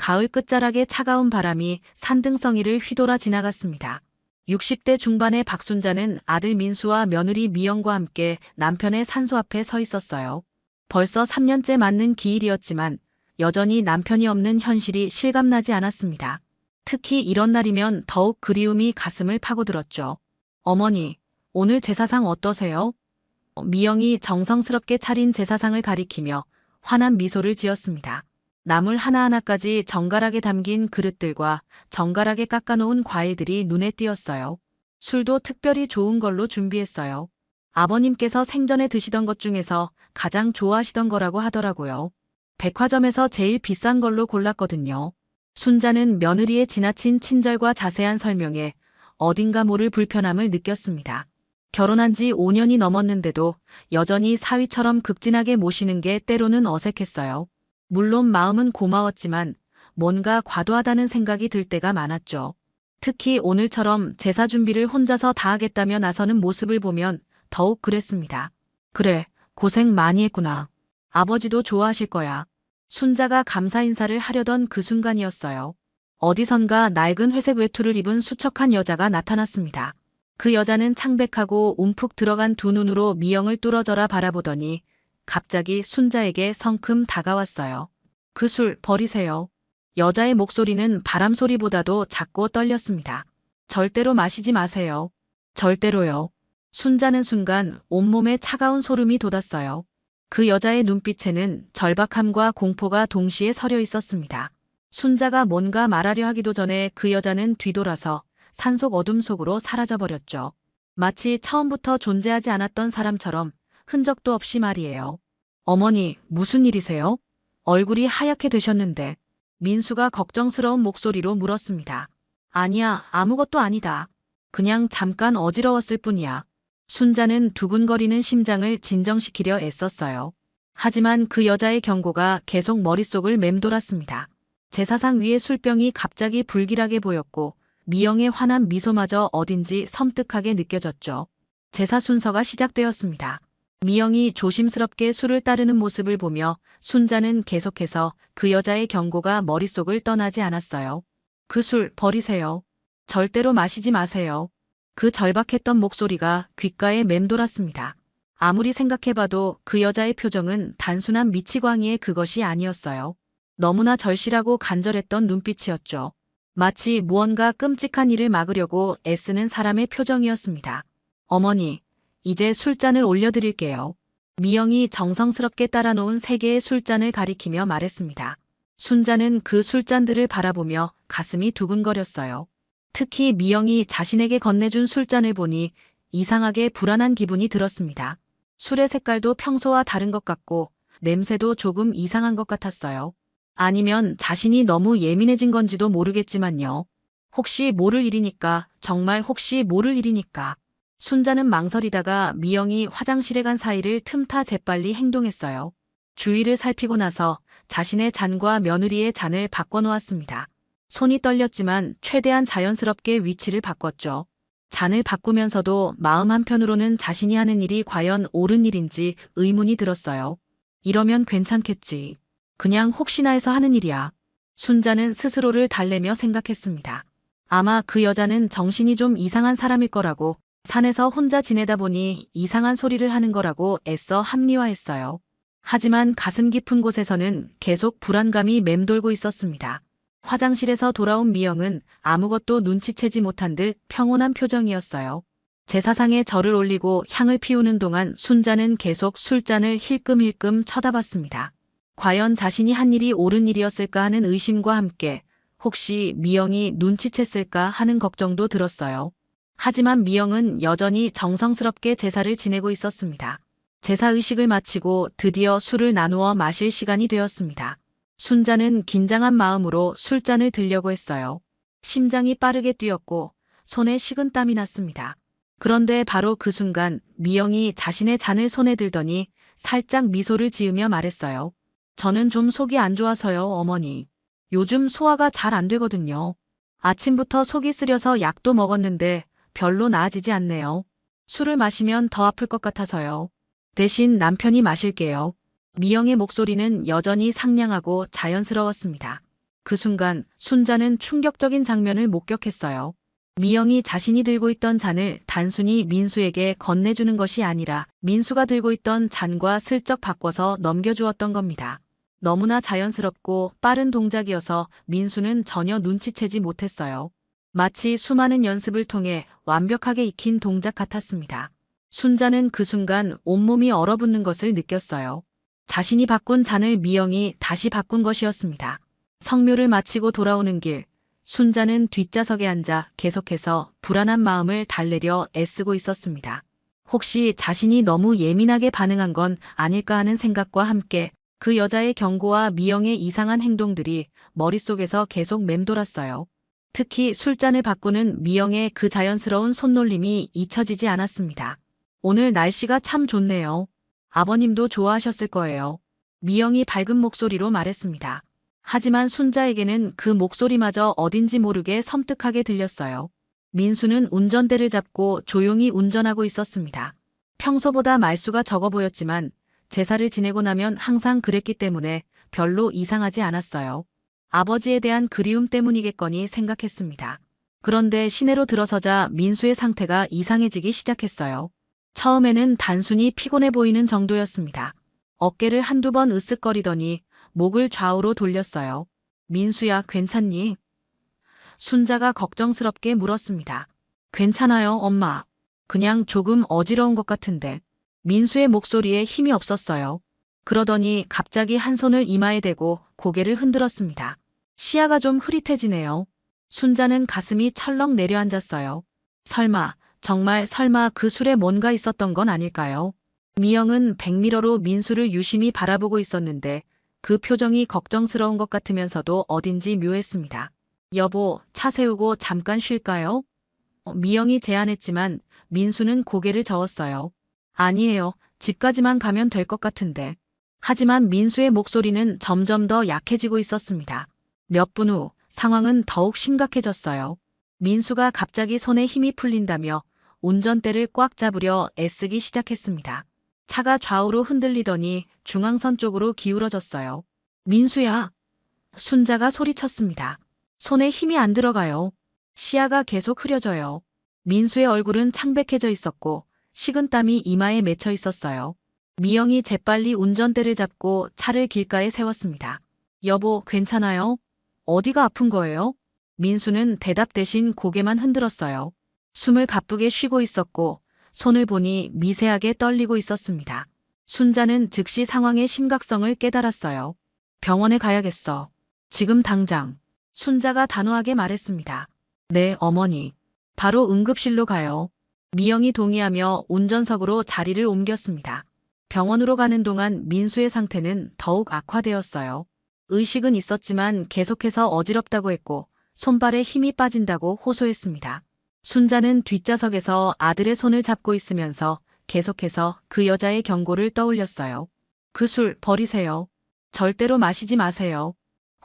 가을 끝자락에 차가운 바람이 산등성이를 휘돌아 지나갔습니다. 60대 중반의 박순자는 아들 민수와 며느리 미영과 함께 남편의 산소 앞에 서 있었어요. 벌써 3년째 맞는 기일이었지만 여전히 남편이 없는 현실이 실감나지 않았습니다. 특히 이런 날이면 더욱 그리움이 가슴을 파고들었죠. 어머니, 오늘 제사상 어떠세요? 미영이 정성스럽게 차린 제사상을 가리키며 환한 미소를 지었습니다. 나물 하나하나까지 정갈하게 담긴 그릇들과 정갈하게 깎아놓은 과일들이 눈에 띄었어요. 술도 특별히 좋은 걸로 준비했어요. 아버님께서 생전에 드시던 것 중에서 가장 좋아하시던 거라고 하더라고요. 백화점에서 제일 비싼 걸로 골랐거든요. 순자는 며느리의 지나친 친절과 자세한 설명에 어딘가 모를 불편함을 느꼈습니다. 결혼한 지 5년이 넘었는데도 여전히 사위처럼 극진하게 모시는 게 때로는 어색했어요. 물론 마음은 고마웠지만 뭔가 과도하다는 생각이 들 때가 많았죠. 특히 오늘처럼 제사 준비를 혼자서 다 하겠다며 나서는 모습을 보면 더욱 그랬습니다. 그래, 고생 많이 했구나. 아버지도 좋아하실 거야. 순자가 감사 인사를 하려던 그 순간이었어요. 어디선가 낡은 회색 외투를 입은 수척한 여자가 나타났습니다. 그 여자는 창백하고 움푹 들어간 두 눈으로 미영을 뚫어져라 바라보더니 갑자기 순자에게 성큼 다가왔어요. 그 술 버리세요. 여자의 목소리는 바람 소리보다도 작고 떨렸습니다. 절대로 마시지 마세요. 절대로요. 순자는 순간 온몸에 차가운 소름이 돋았어요. 그 여자의 눈빛에는 절박함과 공포가 동시에 서려 있었습니다. 순자가 뭔가 말하려 하기도 전에 그 여자는 뒤돌아서 산속 어둠 속으로 사라져버렸죠. 마치 처음부터 존재하지 않았던 사람처럼 흔적도 없이 말이에요. 어머니, 무슨 일이세요? 얼굴이 하얗게 되셨는데. 민수가 걱정스러운 목소리로 물었습니다. 아니야, 아무것도 아니다. 그냥 잠깐 어지러웠을 뿐이야. 순자는 두근거리는 심장을 진정시키려 애썼어요. 하지만 그 여자의 경고가 계속 머릿속을 맴돌았습니다. 제사상 위에 술병이 갑자기 불길하게 보였고 미영의 환한 미소마저 어딘지 섬뜩하게 느껴졌죠. 제사 순서가 시작되었습니다. 미영이 조심스럽게 술을 따르는 모습을 보며 순자는 계속해서 그 여자의 경고가 머릿속을 떠나지 않았어요. 그 술 버리세요. 절대로 마시지 마세요. 그 절박했던 목소리가 귓가에 맴돌았습니다. 아무리 생각해봐도 그 여자의 표정은 단순한 미치광이의 그것이 아니었어요. 너무나 절실하고 간절했던 눈빛이었죠. 마치 무언가 끔찍한 일을 막으려고 애쓰는 사람의 표정이었습니다. 어머니, 이제 술잔을 올려드릴게요. 미영이 정성스럽게 따라놓은 3개의 술잔을 가리키며 말했습니다. 순자는 그 술잔들을 바라보며 가슴이 두근거렸어요. 특히 미영이 자신에게 건네준 술잔을 보니 이상하게 불안한 기분이 들었습니다. 술의 색깔도 평소와 다른 것 같고 냄새도 조금 이상한 것 같았어요. 아니면 자신이 너무 예민해진 건지도 모르겠지만요. 혹시 모를 일이니까, 정말 혹시 모를 일이니까. 순자는 망설이다가 미영이 화장실에 간 사이를 틈타 재빨리 행동했어요. 주위를 살피고 나서 자신의 잔과 며느리의 잔을 바꿔놓았습니다. 손이 떨렸지만 최대한 자연스럽게 위치를 바꿨죠. 잔을 바꾸면서도 마음 한편으로는 자신이 하는 일이 과연 옳은 일인지 의문이 들었어요. 이러면 괜찮겠지. 그냥 혹시나 해서 하는 일이야. 순자는 스스로를 달래며 생각했습니다. 아마 그 여자는 정신이 좀 이상한 사람일 거라고, 산에서 혼자 지내다 보니 이상한 소리를 하는 거라고 애써 합리화했어요. 하지만 가슴 깊은 곳에서는 계속 불안감이 맴돌고 있었습니다. 화장실에서 돌아온 미영은 아무것도 눈치채지 못한 듯 평온한 표정이었어요. 제사상에 절을 올리고 향을 피우는 동안 순자는 계속 술잔을 힐끔힐끔 쳐다봤습니다. 과연 자신이 한 일이 옳은 일이었을까 하는 의심과 함께 혹시 미영이 눈치챘을까 하는 걱정도 들었어요. 하지만 미영은 여전히 정성스럽게 제사를 지내고 있었습니다. 제사 의식을 마치고 드디어 술을 나누어 마실 시간이 되었습니다. 순자는 긴장한 마음으로 술잔을 들려고 했어요. 심장이 빠르게 뛰었고 손에 식은땀이 났습니다. 그런데 바로 그 순간 미영이 자신의 잔을 손에 들더니 살짝 미소를 지으며 말했어요. 저는 좀 속이 안 좋아서요, 어머니. 요즘 소화가 잘 안 되거든요. 아침부터 속이 쓰려서 약도 먹었는데 별로 나아지지 않네요. 술을 마시면 더 아플 것 같아서요. 대신 남편이 마실게요. 미영의 목소리는 여전히 상냥하고 자연스러웠습니다. 그 순간 순자는 충격적인 장면을 목격했어요. 미영이 자신이 들고 있던 잔을 단순히 민수에게 건네주는 것이 아니라 민수가 들고 있던 잔과 슬쩍 바꿔서 넘겨주었던 겁니다. 너무나 자연스럽고 빠른 동작이어서 민수는 전혀 눈치채지 못했어요. 마치 수많은 연습을 통해 완벽하게 익힌 동작 같았습니다. 순자는 그 순간 온몸이 얼어붙는 것을 느꼈어요. 자신이 바꾼 잔을 미영이 다시 바꾼 것이었습니다. 성묘를 마치고 돌아오는 길, 순자는 뒷좌석에 앉아 계속해서 불안한 마음을 달래려 애쓰고 있었습니다. 혹시 자신이 너무 예민하게 반응한 건 아닐까 하는 생각과 함께 그 여자의 경고와 미영의 이상한 행동들이 머릿속에서 계속 맴돌았어요. 특히 술잔을 바꾸는 미영의 그 자연스러운 손놀림이 잊혀지지 않았습니다. 오늘 날씨가 참 좋네요. 아버님도 좋아하셨을 거예요. 미영이 밝은 목소리로 말했습니다. 하지만 순자에게는 그 목소리마저 어딘지 모르게 섬뜩하게 들렸어요. 민수는 운전대를 잡고 조용히 운전하고 있었습니다. 평소보다 말수가 적어 보였지만 제사를 지내고 나면 항상 그랬기 때문에 별로 이상하지 않았어요. 아버지에 대한 그리움 때문이겠거니 생각했습니다. 그런데 시내로 들어서자 민수의 상태가 이상해지기 시작했어요. 처음에는 단순히 피곤해 보이는 정도였습니다. 어깨를 한두 번 으쓱거리더니 목을 좌우로 돌렸어요. 민수야, 괜찮니? 순자가 걱정스럽게 물었습니다. 괜찮아요, 엄마. 그냥 조금 어지러운 것 같은데. 민수의 목소리에 힘이 없었어요. 그러더니 갑자기 한 손을 이마에 대고 고개를 흔들었습니다. 시야가 좀 흐릿해지네요. 순자는 가슴이 철렁 내려앉았어요. 설마, 정말 설마 그 술에 뭔가 있었던 건 아닐까요? 미영은 백미러로 민수를 유심히 바라보고 있었는데 그 표정이 걱정스러운 것 같으면서도 어딘지 묘했습니다. 여보, 차 세우고 잠깐 쉴까요? 미영이 제안했지만 민수는 고개를 저었어요. 아니에요. 집까지만 가면 될 것 같은데. 하지만 민수의 목소리는 점점 더 약해지고 있었습니다. 몇 분 후 상황은 더욱 심각해졌어요. 민수가 갑자기 손에 힘이 풀린다며 운전대를 꽉 잡으려 애쓰기 시작했습니다. 차가 좌우로 흔들리더니 중앙선 쪽으로 기울어졌어요. 민수야! 순자가 소리쳤습니다. 손에 힘이 안 들어가요. 시야가 계속 흐려져요. 민수의 얼굴은 창백해져 있었고 식은땀이 이마에 맺혀 있었어요. 미영이 재빨리 운전대를 잡고 차를 길가에 세웠습니다. 여보, 괜찮아요? 어디가 아픈 거예요? 민수는 대답 대신 고개만 흔들었어요. 숨을 가쁘게 쉬고 있었고 손을 보니 미세하게 떨리고 있었습니다. 순자는 즉시 상황의 심각성을 깨달았어요. 병원에 가야겠어. 지금 당장. 순자가 단호하게 말했습니다. 네, 어머니. 바로 응급실로 가요. 미영이 동의하며 운전석으로 자리를 옮겼습니다. 병원으로 가는 동안 민수의 상태는 더욱 악화되었어요. 의식은 있었지만 계속해서 어지럽다고 했고 손발에 힘이 빠진다고 호소했습니다. 순자는 뒷좌석에서 아들의 손을 잡고 있으면서 계속해서 그 여자의 경고를 떠올렸어요. 그 술 버리세요. 절대로 마시지 마세요.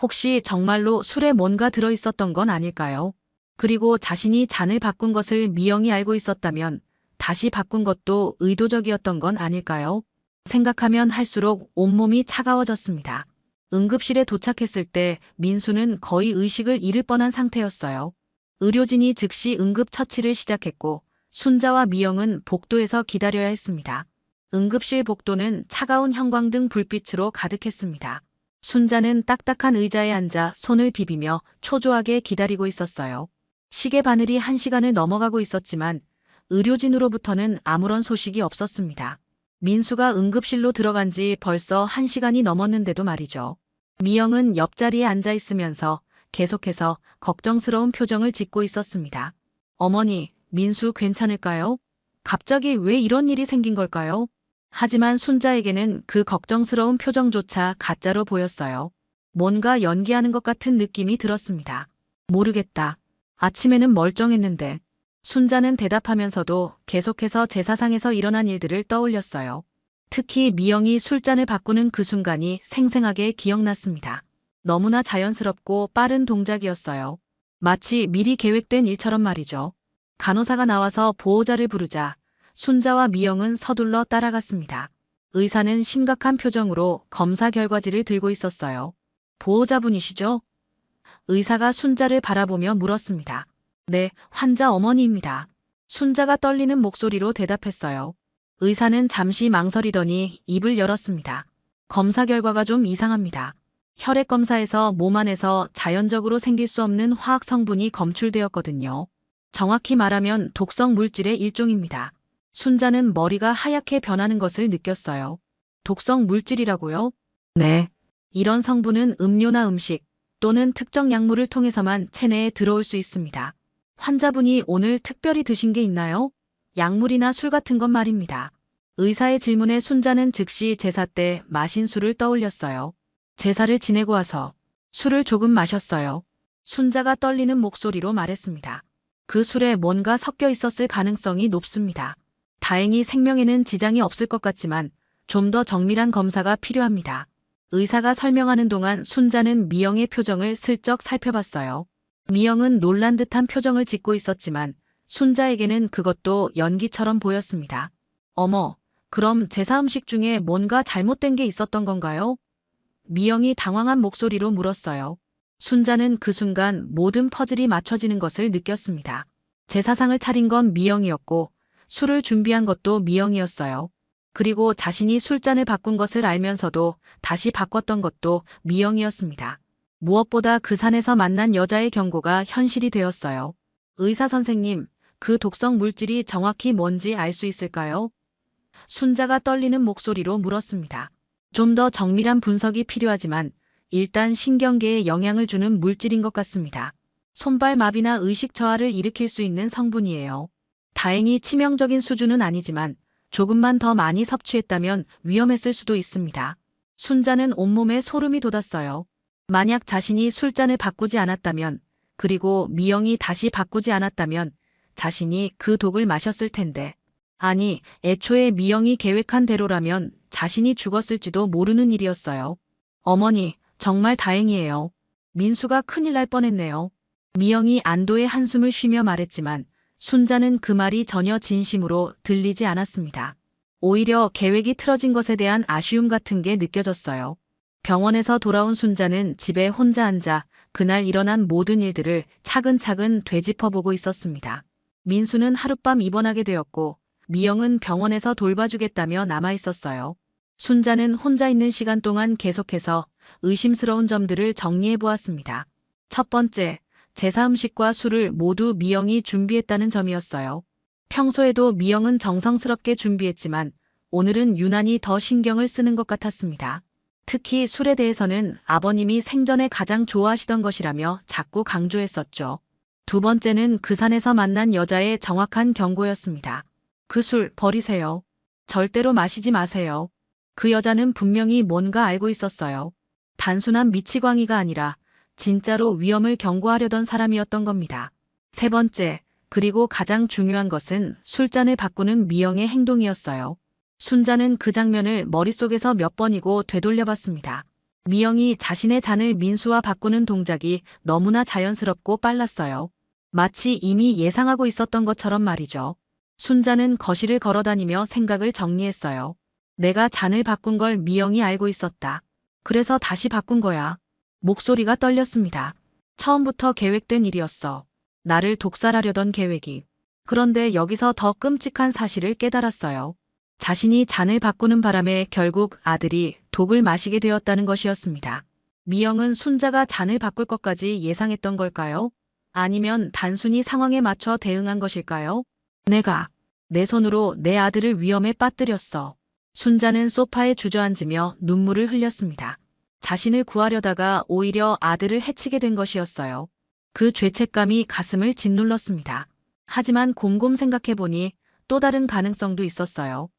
혹시 정말로 술에 뭔가 들어있었던 건 아닐까요? 그리고 자신이 잔을 바꾼 것을 미영이 알고 있었다면 다시 바꾼 것도 의도적이었던 건 아닐까요? 생각하면 할수록 온몸이 차가워졌습니다. 응급실에 도착했을 때 민수는 거의 의식을 잃을 뻔한 상태였어요. 의료진이 즉시 응급처치를 시작했고 순자와 미영은 복도에서 기다려야 했습니다. 응급실 복도는 차가운 형광등 불빛으로 가득했습니다. 순자는 딱딱한 의자에 앉아 손을 비비며 초조하게 기다리고 있었어요. 시계 바늘이 1시간을 넘어가고 있었지만 의료진으로부터는 아무런 소식이 없었습니다. 민수가 응급실로 들어간 지 벌써 1시간이 넘었는데도 말이죠. 미영은 옆자리에 앉아 있으면서 계속해서 걱정스러운 표정을 짓고 있었습니다. 어머니, 민수 괜찮을까요? 갑자기 왜 이런 일이 생긴 걸까요? 하지만 순자에게는 그 걱정스러운 표정조차 가짜로 보였어요. 뭔가 연기하는 것 같은 느낌이 들었습니다. 모르겠다. 아침에는 멀쩡했는데. 순자는 대답하면서도 계속해서 제사상에서 일어난 일들을 떠올렸어요. 특히 미영이 술잔을 바꾸는 그 순간이 생생하게 기억났습니다. 너무나 자연스럽고 빠른 동작이었어요. 마치 미리 계획된 일처럼 말이죠. 간호사가 나와서 보호자를 부르자 순자와 미영은 서둘러 따라갔습니다. 의사는 심각한 표정으로 검사 결과지를 들고 있었어요. 보호자분이시죠? 의사가 순자를 바라보며 물었습니다. 네, 환자 어머니입니다. 순자가 떨리는 목소리로 대답했어요. 의사는 잠시 망설이더니 입을 열었습니다. 검사 결과가 좀 이상합니다. 혈액 검사에서 몸 안에서 자연적으로 생길 수 없는 화학 성분이 검출되었거든요. 정확히 말하면 독성 물질의 일종입니다. 순자는 머리가 하얗게 변하는 것을 느꼈어요. 독성 물질이라고요? 네. 이런 성분은 음료나 음식 또는 특정 약물을 통해서만 체내에 들어올 수 있습니다. 환자분이 오늘 특별히 드신 게 있나요? 약물이나 술 같은 것 말입니다. 의사의 질문에 순자는 즉시 제사 때 마신 술을 떠올렸어요. 제사를 지내고 와서 술을 조금 마셨어요. 순자가 떨리는 목소리로 말했습니다. 그 술에 뭔가 섞여 있었을 가능성이 높습니다. 다행히 생명에는 지장이 없을 것 같지만 좀 더 정밀한 검사가 필요합니다. 의사가 설명하는 동안 순자는 미영의 표정을 슬쩍 살펴봤어요. 미영은 놀란 듯한 표정을 짓고 있었지만 순자에게는 그것도 연기처럼 보였습니다. 어머, 그럼 제사 음식 중에 뭔가 잘못된 게 있었던 건가요? 미영이 당황한 목소리로 물었어요. 순자는 그 순간 모든 퍼즐이 맞춰지는 것을 느꼈습니다. 제사상을 차린 건 미영이었고 술을 준비한 것도 미영이었어요. 그리고 자신이 술잔을 바꾼 것을 알면서도 다시 바꿨던 것도 미영이었습니다. 무엇보다 그 산에서 만난 여자의 경고가 현실이 되었어요. 의사 선생님, 그 독성 물질이 정확히 뭔지 알 수 있을까요? 순자가 떨리는 목소리로 물었습니다. 좀 더 정밀한 분석이 필요하지만 일단 신경계에 영향을 주는 물질인 것 같습니다. 손발마비나 의식 저하를 일으킬 수 있는 성분이에요. 다행히 치명적인 수준은 아니지만 조금만 더 많이 섭취했다면 위험했을 수도 있습니다. 순자는 온몸에 소름이 돋았어요. 만약 자신이 술잔을 바꾸지 않았다면, 그리고 미영이 다시 바꾸지 않았다면 자신이 그 독을 마셨을 텐데. 아니, 애초에 미영이 계획한 대로라면 자신이 죽었을지도 모르는 일이었어요. 어머니, 정말 다행이에요. 민수가 큰일 날 뻔했네요. 미영이 안도의 한숨을 쉬며 말했지만 순자는 그 말이 전혀 진심으로 들리지 않았습니다. 오히려 계획이 틀어진 것에 대한 아쉬움 같은 게 느껴졌어요. 병원에서 돌아온 순자는 집에 혼자 앉아 그날 일어난 모든 일들을 차근차근 되짚어보고 있었습니다. 민수는 하룻밤 입원하게 되었고 미영은 병원에서 돌봐주겠다며 남아있었어요. 순자는 혼자 있는 시간 동안 계속해서 의심스러운 점들을 정리해보았습니다. 첫 번째, 제사 음식과 술을 모두 미영이 준비했다는 점이었어요. 평소에도 미영은 정성스럽게 준비했지만 오늘은 유난히 더 신경을 쓰는 것 같았습니다. 특히 술에 대해서는 아버님이 생전에 가장 좋아하시던 것이라며 자꾸 강조했었죠. 두 번째는 그 산에서 만난 여자의 정확한 경고였습니다. 그 술 버리세요. 절대로 마시지 마세요. 그 여자는 분명히 뭔가 알고 있었어요. 단순한 미치광이가 아니라 진짜로 위험을 경고하려던 사람이었던 겁니다. 세 번째, 그리고 가장 중요한 것은 술잔을 바꾸는 미영의 행동이었어요. 순자는 그 장면을 머릿속에서 몇 번이고 되돌려봤습니다. 미영이 자신의 잔을 민수와 바꾸는 동작이 너무나 자연스럽고 빨랐어요. 마치 이미 예상하고 있었던 것처럼 말이죠. 순자는 거실을 걸어다니며 생각을 정리했어요. 내가 잔을 바꾼 걸 미영이 알고 있었다. 그래서 다시 바꾼 거야. 목소리가 떨렸습니다. 처음부터 계획된 일이었어. 나를 독살하려던 계획이. 그런데 여기서 더 끔찍한 사실을 깨달았어요. 자신이 잔을 바꾸는 바람에 결국 아들이 독을 마시게 되었다는 것이었습니다. 미영은 순자가 잔을 바꿀 것까지 예상했던 걸까요? 아니면 단순히 상황에 맞춰 대응한 것일까요? 내가 내 손으로 내 아들을 위험에 빠뜨렸어. 순자는 소파에 주저앉으며 눈물을 흘렸습니다. 자신을 구하려다가 오히려 아들을 해치게 된 것이었어요. 그 죄책감이 가슴을 짓눌렀습니다. 하지만 곰곰 생각해보니 또 다른 가능성도 있었어요.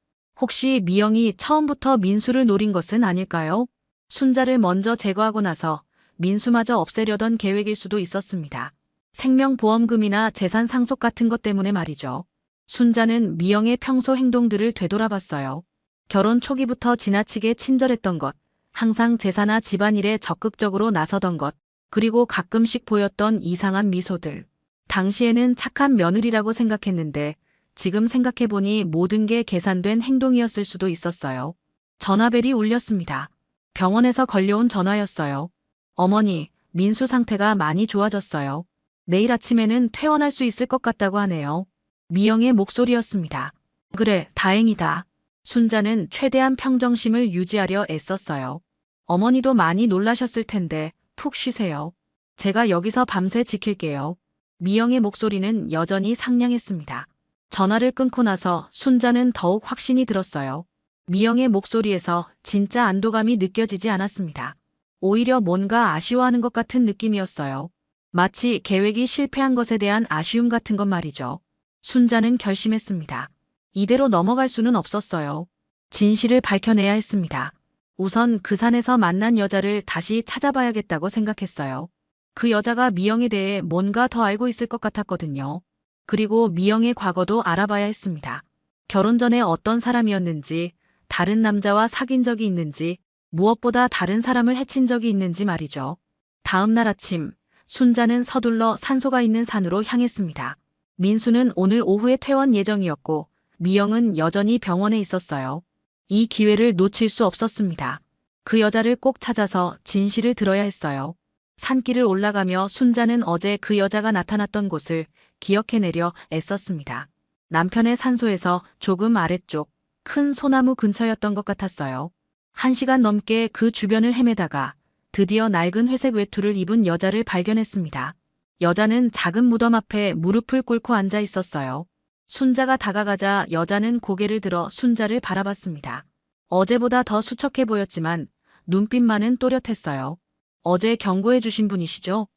혹시 미영이 처음부터 민수를 노린 것은 아닐까요? 순자를 먼저 제거하고 나서 민수마저 없애려던 계획일 수도 있었습니다. 생명보험금이나 재산 상속 같은 것 때문에 말이죠. 순자는 미영의 평소 행동들을 되돌아봤어요. 결혼 초기부터 지나치게 친절했던 것, 항상 제사나 집안일에 적극적으로 나서던 것, 그리고 가끔씩 보였던 이상한 미소들. 당시에는 착한 며느리라고 생각했는데 지금 생각해보니 모든 게 계산된 행동이었을 수도 있었어요. 전화벨이 울렸습니다. 병원에서 걸려온 전화였어요. 어머니, 민수 상태가 많이 좋아졌어요. 내일 아침에는 퇴원할 수 있을 것 같다고 하네요. 미영의 목소리였습니다. 그래, 다행이다. 순자는 최대한 평정심을 유지하려 애썼어요. 어머니도 많이 놀라셨을 텐데 푹 쉬세요. 제가 여기서 밤새 지킬게요. 미영의 목소리는 여전히 상냥했습니다. 전화를 끊고 나서 순자는 더욱 확신이 들었어요. 미영의 목소리에서 진짜 안도감이 느껴지지 않았습니다. 오히려 뭔가 아쉬워하는 것 같은 느낌이었어요. 마치 계획이 실패한 것에 대한 아쉬움 같은 것 말이죠. 순자는 결심했습니다. 이대로 넘어갈 수는 없었어요. 진실을 밝혀내야 했습니다. 우선 그 산에서 만난 여자를 다시 찾아봐야겠다고 생각했어요. 그 여자가 미영에 대해 뭔가 더 알고 있을 것 같았거든요. 그리고 미영의 과거도 알아봐야 했습니다. 결혼 전에 어떤 사람이었는지, 다른 남자와 사귄 적이 있는지, 무엇보다 다른 사람을 해친 적이 있는지 말이죠. 다음 날 아침, 순자는 서둘러 산소가 있는 산으로 향했습니다. 민수는 오늘 오후에 퇴원 예정이었고, 미영은 여전히 병원에 있었어요. 이 기회를 놓칠 수 없었습니다. 그 여자를 꼭 찾아서 진실을 들어야 했어요. 산길을 올라가며 순자는 어제 그 여자가 나타났던 곳을 기억해내려 애썼습니다. 남편의 산소에서 조금 아래쪽 큰 소나무 근처였던 것 같았어요. 1시간 넘게 그 주변을 헤매다가 드디어 낡은 회색 외투를 입은 여자를 발견했습니다. 여자는 작은 무덤 앞에 무릎을 꿇고 앉아 있었어요. 순자가 다가가자 여자는 고개를 들어 순자를 바라봤습니다. 어제보다 더 수척해 보였지만 눈빛만은 또렷했어요. 어제 경고해 주신 분이시죠?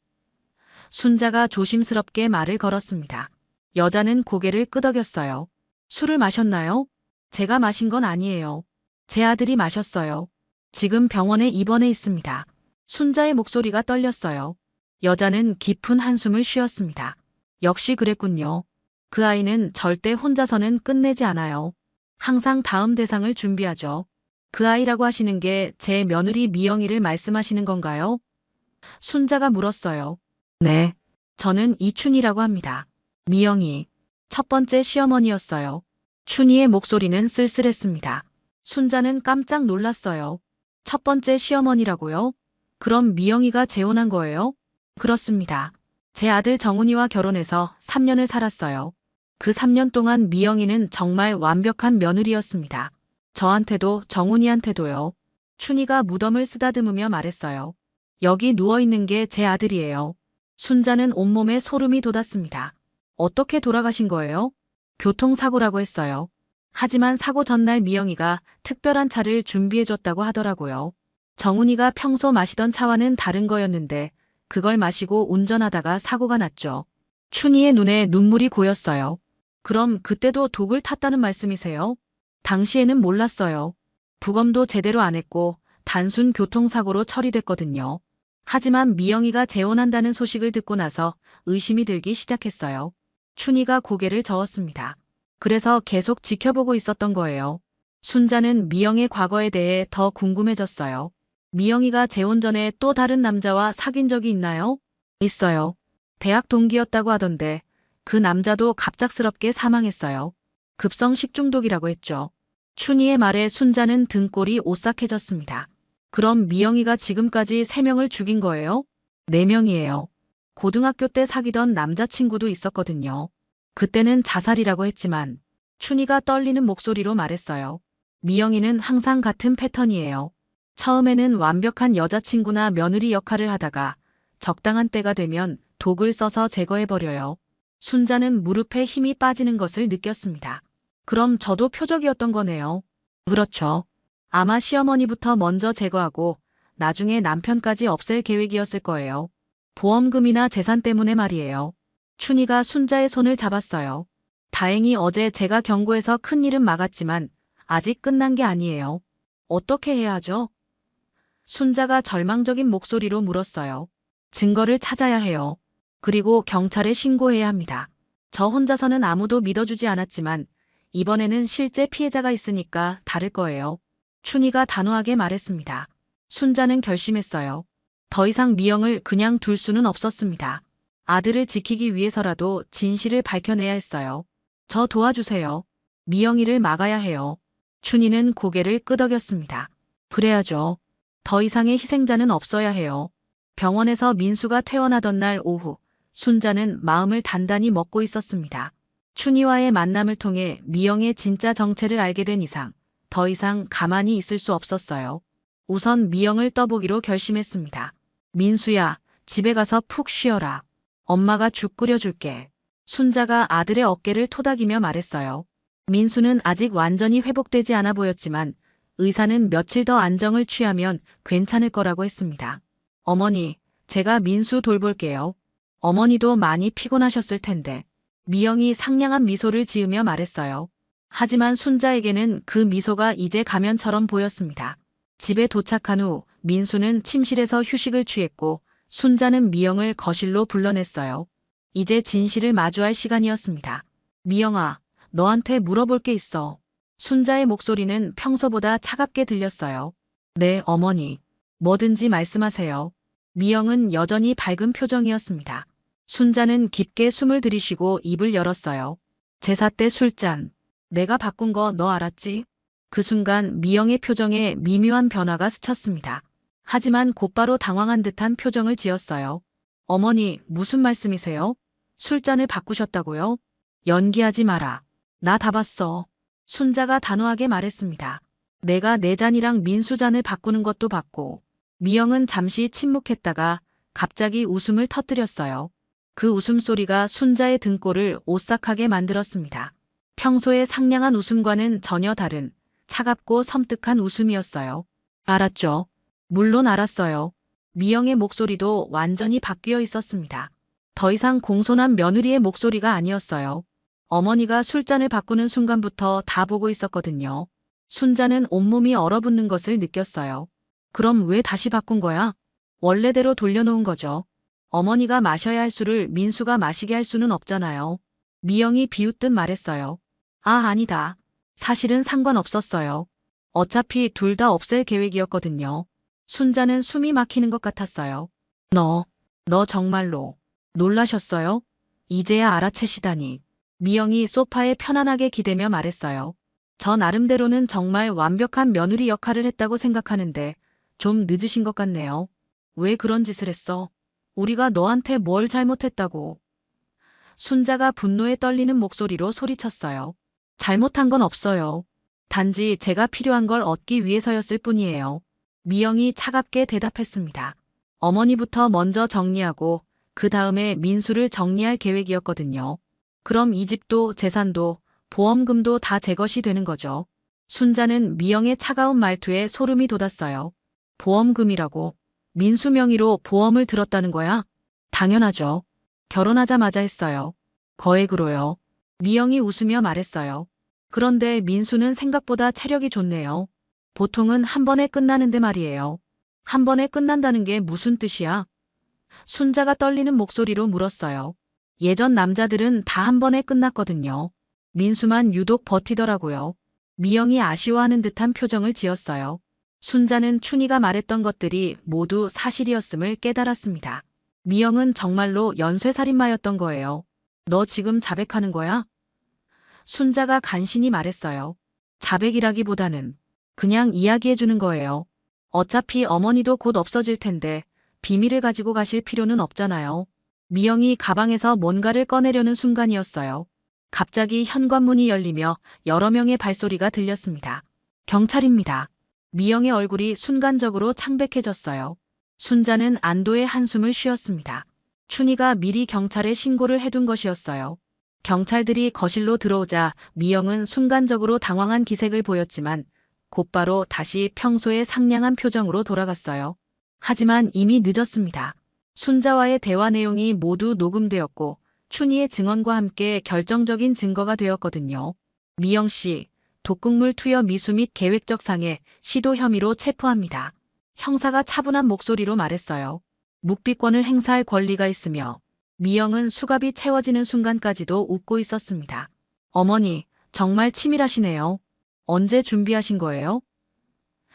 순자가 조심스럽게 말을 걸었습니다. 여자는 고개를 끄덕였어요. 술을 마셨나요? 제가 마신 건 아니에요. 제 아들이 마셨어요. 지금 병원에 입원해 있습니다. 순자의 목소리가 떨렸어요. 여자는 깊은 한숨을 쉬었습니다. 역시 그랬군요. 그 아이는 절대 혼자서는 끝내지 않아요. 항상 다음 대상을 준비하죠. 그 아이라고 하시는 게 제 며느리 미영이를 말씀하시는 건가요? 순자가 물었어요. 네. 저는 이춘이라고 합니다. 미영이. 첫 번째 시어머니였어요. 춘희의 목소리는 쓸쓸했습니다. 순자는 깜짝 놀랐어요. 첫 번째 시어머니라고요? 그럼 미영이가 재혼한 거예요? 그렇습니다. 제 아들 정훈이와 결혼해서 3년을 살았어요. 그 3년 동안 미영이는 정말 완벽한 며느리였습니다. 저한테도 정훈이한테도요. 춘희가 무덤을 쓰다듬으며 말했어요. 여기 누워있는 게 제 아들이에요. 순자는 온몸에 소름이 돋았습니다. 어떻게 돌아가신 거예요? 교통사고라고 했어요. 하지만 사고 전날 미영이가 특별한 차를 준비해줬다고 하더라고요. 정훈이가 평소 마시던 차와는 다른 거였는데 그걸 마시고 운전하다가 사고가 났죠. 춘희의 눈에 눈물이 고였어요. 그럼 그때도 독을 탔다는 말씀이세요? 당시에는 몰랐어요. 부검도 제대로 안 했고 단순 교통사고로 처리됐거든요. 하지만 미영이가 재혼한다는 소식을 듣고 나서 의심이 들기 시작했어요. 춘희가 고개를 저었습니다. 그래서 계속 지켜보고 있었던 거예요. 순자는 미영의 과거에 대해 더 궁금해졌어요. 미영이가 재혼 전에 또 다른 남자와 사귄 적이 있나요? 있어요. 대학 동기였다고 하던데 그 남자도 갑작스럽게 사망했어요. 급성 식중독이라고 했죠. 춘희의 말에 순자는 등골이 오싹해졌습니다. 그럼 미영이가 지금까지 3명을 죽인 거예요? 4명이에요. 고등학교 때 사귀던 남자친구도 있었거든요. 그때는 자살이라고 했지만 춘희가 떨리는 목소리로 말했어요. 미영이는 항상 같은 패턴이에요. 처음에는 완벽한 여자친구나 며느리 역할을 하다가 적당한 때가 되면 독을 써서 제거해버려요. 순자는 무릎에 힘이 빠지는 것을 느꼈습니다. 그럼 저도 표적이었던 거네요. 그렇죠. 아마 시어머니부터 먼저 제거하고 나중에 남편까지 없앨 계획이었을 거예요. 보험금이나 재산 때문에 말이에요. 춘희가 순자의 손을 잡았어요. 다행히 어제 제가 경고해서 큰일은 막았지만 아직 끝난 게 아니에요. 어떻게 해야 하죠? 순자가 절망적인 목소리로 물었어요. 증거를 찾아야 해요. 그리고 경찰에 신고해야 합니다. 저 혼자서는 아무도 믿어주지 않았지만 이번에는 실제 피해자가 있으니까 다를 거예요. 춘희가 단호하게 말했습니다. 순자는 결심했어요. 더 이상 미영을 그냥 둘 수는 없었습니다. 아들을 지키기 위해서라도 진실을 밝혀내야 했어요. 저 도와주세요. 미영이를 막아야 해요. 춘희는 고개를 끄덕였습니다. 그래야죠. 더 이상의 희생자는 없어야 해요. 병원에서 민수가 퇴원하던 날 오후, 순자는 마음을 단단히 먹고 있었습니다. 춘희와의 만남을 통해 미영의 진짜 정체를 알게 된 이상, 더 이상 가만히 있을 수 없었어요. 우선 미영을 떠보기로 결심했습니다. 민수야, 집에 가서 푹 쉬어라. 엄마가 죽 끓여줄게. 순자가 아들의 어깨를 토닥이며 말했어요. 민수는 아직 완전히 회복되지 않아 보였지만 의사는 며칠 더 안정을 취하면 괜찮을 거라고 했습니다. 어머니, 제가 민수 돌볼게요. 어머니도 많이 피곤하셨을 텐데. 미영이 상냥한 미소를 지으며 말했어요. 하지만 순자에게는 그 미소가 이제 가면처럼 보였습니다. 집에 도착한 후 민수는 침실에서 휴식을 취했고 순자는 미영을 거실로 불러냈어요. 이제 진실을 마주할 시간이었습니다. 미영아, 너한테 물어볼 게 있어. 순자의 목소리는 평소보다 차갑게 들렸어요. 네, 어머니. 뭐든지 말씀하세요. 미영은 여전히 밝은 표정이었습니다. 순자는 깊게 숨을 들이쉬고 입을 열었어요. 제사 때 술잔. 내가 바꾼 거 너 알았지? 그 순간 미영의 표정에 미묘한 변화가 스쳤습니다. 하지만 곧바로 당황한 듯한 표정을 지었어요. 어머니, 무슨 말씀이세요? 술잔을 바꾸셨다고요? 연기하지 마라. 나 다 봤어. 순자가 단호하게 말했습니다. 내가 내 잔이랑 민수 잔을 바꾸는 것도 봤고. 미영은 잠시 침묵했다가 갑자기 웃음을 터뜨렸어요. 그 웃음소리가 순자의 등골을 오싹하게 만들었습니다. 평소의 상냥한 웃음과는 전혀 다른 차갑고 섬뜩한 웃음이었어요. 알았죠? 물론 알았어요. 미영의 목소리도 완전히 바뀌어 있었습니다. 더 이상 공손한 며느리의 목소리가 아니었어요. 어머니가 술잔을 바꾸는 순간부터 다 보고 있었거든요. 순자는 온몸이 얼어붙는 것을 느꼈어요. 그럼 왜 다시 바꾼 거야? 원래대로 돌려놓은 거죠. 어머니가 마셔야 할 술을 민수가 마시게 할 수는 없잖아요. 미영이 비웃듯 말했어요. 아, 아니다. 사실은 상관없었어요. 어차피 둘 다 없앨 계획이었거든요. 순자는 숨이 막히는 것 같았어요. 너 정말로 놀라셨어요? 이제야 알아채시다니. 미영이 소파에 편안하게 기대며 말했어요. 저 나름대로는 정말 완벽한 며느리 역할을 했다고 생각하는데 좀 늦으신 것 같네요. 왜 그런 짓을 했어? 우리가 너한테 뭘 잘못했다고. 순자가 분노에 떨리는 목소리로 소리쳤어요. 잘못한 건 없어요. 단지 제가 필요한 걸 얻기 위해서였을 뿐이에요. 미영이 차갑게 대답했습니다. 어머니부터 먼저 정리하고 그 다음에 민수를 정리할 계획이었거든요. 그럼 이 집도 재산도 보험금도 다 제 것이 되는 거죠. 순자는 미영의 차가운 말투에 소름이 돋았어요. 보험금이라고? 민수 명의로 보험을 들었다는 거야? 당연하죠. 결혼하자마자 했어요. 거액으로요. 미영이 웃으며 말했어요. 그런데 민수는 생각보다 체력이 좋네요. 보통은 한 번에 끝나는데 말이에요. 한 번에 끝난다는 게 무슨 뜻이야? 순자가 떨리는 목소리로 물었어요. 예전 남자들은 다 한 번에 끝났거든요. 민수만 유독 버티더라고요. 미영이 아쉬워하는 듯한 표정을 지었어요. 순자는 춘희가 말했던 것들이 모두 사실이었음을 깨달았습니다. 미영은 정말로 연쇄살인마였던 거예요. 너 지금 자백하는 거야? 순자가 간신히 말했어요. 자백이라기보다는 그냥 이야기해주는 거예요. 어차피 어머니도 곧 없어질 텐데 비밀을 가지고 가실 필요는 없잖아요. 미영이 가방에서 뭔가를 꺼내려는 순간이었어요. 갑자기 현관문이 열리며 여러 명의 발소리가 들렸습니다. 경찰입니다. 미영의 얼굴이 순간적으로 창백해졌어요. 순자는 안도의 한숨을 쉬었습니다. 춘희가 미리 경찰에 신고를 해둔 것이었어요. 경찰들이 거실로 들어오자 미영은 순간적으로 당황한 기색을 보였지만 곧바로 다시 평소의 상냥한 표정으로 돌아갔어요. 하지만 이미 늦었습니다. 순자와의 대화 내용이 모두 녹음되었고 춘희의 증언과 함께 결정적인 증거가 되었거든요. 미영 씨, 독극물 투여 미수 및 계획적 상해, 시도 혐의로 체포합니다. 형사가 차분한 목소리로 말했어요. 묵비권을 행사할 권리가 있으며 미영은 수갑이 채워지는 순간까지도 웃고 있었습니다. 어머니, 정말 치밀하시네요. 언제 준비하신 거예요?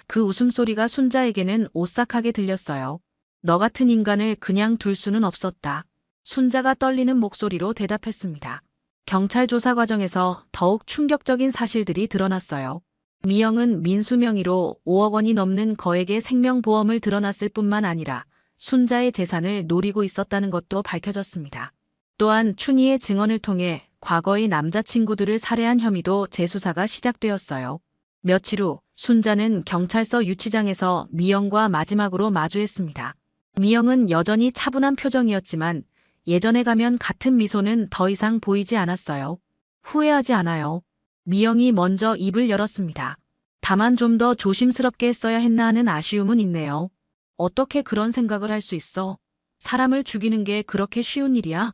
그 웃음소리가 순자에게는 오싹하게 들렸어요. 너 같은 인간을 그냥 둘 수는 없었다. 순자가 떨리는 목소리로 대답했습니다. 경찰 조사 과정에서 더욱 충격적인 사실들이 드러났어요. 미영은 민수 명의로 5억 원이 넘는 거액의 생명보험을 들어놨을 뿐만 아니라 순자의 재산을 노리고 있었다는 것도 밝혀졌습니다. 또한 춘희의 증언을 통해 과거의 남자친구들을 살해한 혐의도 재수사가 시작되었어요. 며칠 후 순자는 경찰서 유치장에서 미영과 마지막으로 마주했습니다. 미영은 여전히 차분한 표정이었지만 예전에 가면 같은 미소는 더 이상 보이지 않았어요. 후회하지 않아요. 미영이 먼저 입을 열었습니다. 다만 좀 더 조심스럽게 했어야 했나 하는 아쉬움은 있네요. 어떻게 그런 생각을 할 수 있어? 사람을 죽이는 게 그렇게 쉬운 일이야?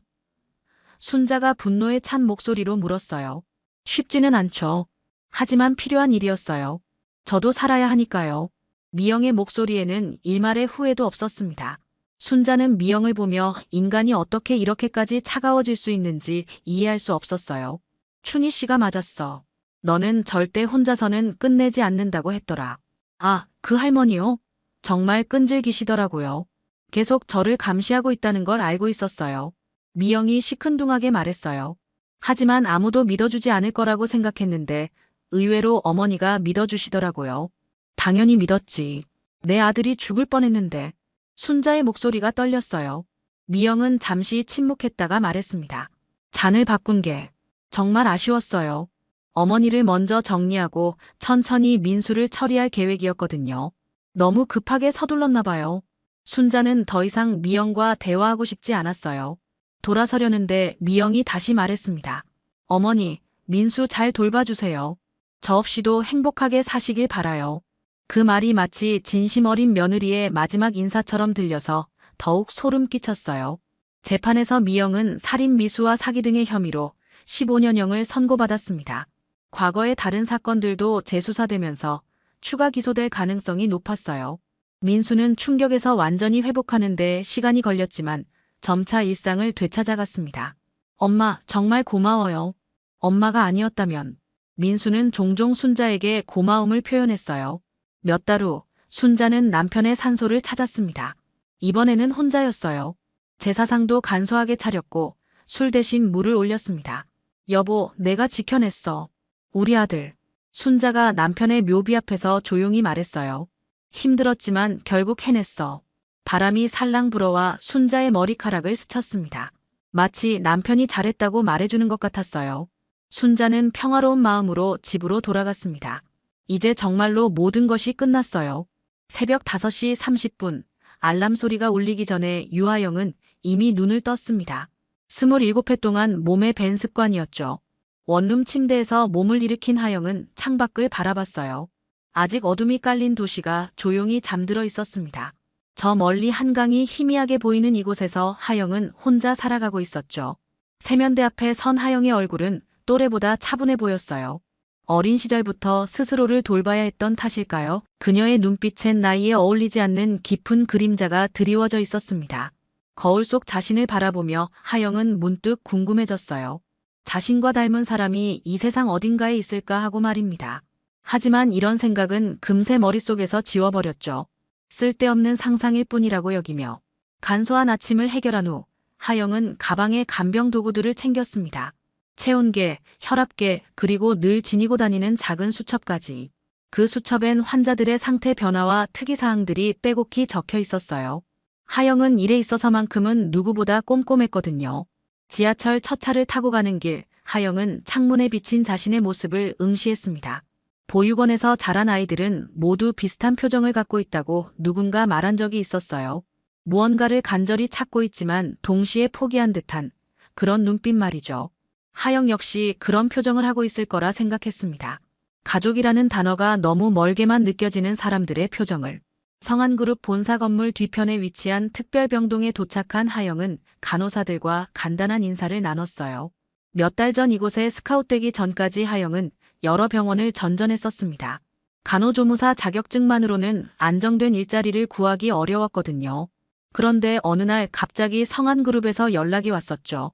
순자가 분노에 찬 목소리로 물었어요. 쉽지는 않죠. 하지만 필요한 일이었어요. 저도 살아야 하니까요. 미영의 목소리에는 일말의 후회도 없었습니다. 순자는 미영을 보며 인간이 어떻게 이렇게까지 차가워질 수 있는지 이해할 수 없었어요. 춘희 씨가 맞았어. 너는 절대 혼자서는 끝내지 않는다고 했더라. 아, 그 할머니요? 정말 끈질기시더라고요. 계속 저를 감시하고 있다는 걸 알고 있었어요. 미영이 시큰둥하게 말했어요. 하지만 아무도 믿어주지 않을 거라고 생각했는데 의외로 어머니가 믿어주시더라고요. 당연히 믿었지. 내 아들이 죽을 뻔했는데. 순자의 목소리가 떨렸어요. 미영은 잠시 침묵했다가 말했습니다. 잔을 바꾼 게 정말 아쉬웠어요. 어머니를 먼저 정리하고 천천히 민수를 처리할 계획이었거든요. 너무 급하게 서둘렀나 봐요. 순자는 더 이상 미영과 대화하고 싶지 않았어요. 돌아서려는데 미영이 다시 말했습니다. 어머니, 민수 잘 돌봐주세요. 저 없이도 행복하게 사시길 바라요. 그 말이 마치 진심 어린 며느리의 마지막 인사처럼 들려서 더욱 소름 끼쳤어요. 재판에서 미영은 살인 미수와 사기 등의 혐의로 15년형을 선고받았습니다. 과거의 다른 사건들도 재수사되면서 추가 기소될 가능성이 높았어요. 민수는 충격에서 완전히 회복하는 데 시간이 걸렸지만 점차 일상을 되찾아갔습니다. 엄마, 정말 고마워요. 엄마가 아니었다면. 민수는 종종 순자에게 고마움을 표현했어요. 몇 달 후 순자는 남편의 산소를 찾았습니다. 이번에는 혼자였어요. 제사상도 간소하게 차렸고 술 대신 물을 올렸습니다. 여보, 내가 지켜냈어. 우리 아들. 순자가 남편의 묘비 앞에서 조용히 말했어요. 힘들었지만 결국 해냈어. 바람이 살랑 불어와 순자의 머리카락을 스쳤습니다. 마치 남편이 잘했다고 말해주는 것 같았어요. 순자는 평화로운 마음으로 집으로 돌아갔습니다. 이제 정말로 모든 것이 끝났어요. 새벽 5시 30분, 알람 소리가 울리기 전에 유하영은 이미 눈을 떴습니다. 27회 동안 몸에 밴 습관이었죠. 원룸 침대에서 몸을 일으킨 하영은 창밖을 바라봤어요. 아직 어둠이 깔린 도시가 조용히 잠들어 있었습니다. 저 멀리 한강이 희미하게 보이는 이곳에서 하영은 혼자 살아가고 있었죠. 세면대 앞에 선 하영의 얼굴은 또래보다 차분해 보였어요. 어린 시절부터 스스로를 돌봐야 했던 탓일까요? 그녀의 눈빛엔 나이에 어울리지 않는 깊은 그림자가 드리워져 있었습니다. 거울 속 자신을 바라보며 하영은 문득 궁금해졌어요. 자신과 닮은 사람이 이 세상 어딘가에 있을까 하고 말입니다. 하지만 이런 생각은 금세 머릿속에서 지워버렸죠. 쓸데없는 상상일 뿐이라고 여기며 간소한 아침을 해결한 후 하영은 가방에 간병 도구들을 챙겼습니다. 체온계, 혈압계, 그리고 늘 지니고 다니는 작은 수첩까지. 그 수첩엔 환자들의 상태 변화와 특이사항들이 빼곡히 적혀 있었어요. 하영은 일에 있어서만큼은 누구보다 꼼꼼했거든요. 지하철 첫 차를 타고 가는 길, 하영은 창문에 비친 자신의 모습을 응시했습니다. 보육원에서 자란 아이들은 모두 비슷한 표정을 갖고 있다고 누군가 말한 적이 있었어요. 무언가를 간절히 찾고 있지만 동시에 포기한 듯한 그런 눈빛 말이죠. 하영 역시 그런 표정을 하고 있을 거라 생각했습니다. 가족이라는 단어가 너무 멀게만 느껴지는 사람들의 표정을. 성한그룹 본사 건물 뒤편에 위치한 특별병동에 도착한 하영은 간호사들과 간단한 인사를 나눴어요. 몇 달 전 이곳에 스카웃되기 전까지 하영은 여러 병원을 전전했었습니다. 간호조무사 자격증만으로는 안정된 일자리를 구하기 어려웠거든요. 그런데 어느 날 갑자기 성한그룹에서 연락이 왔었죠.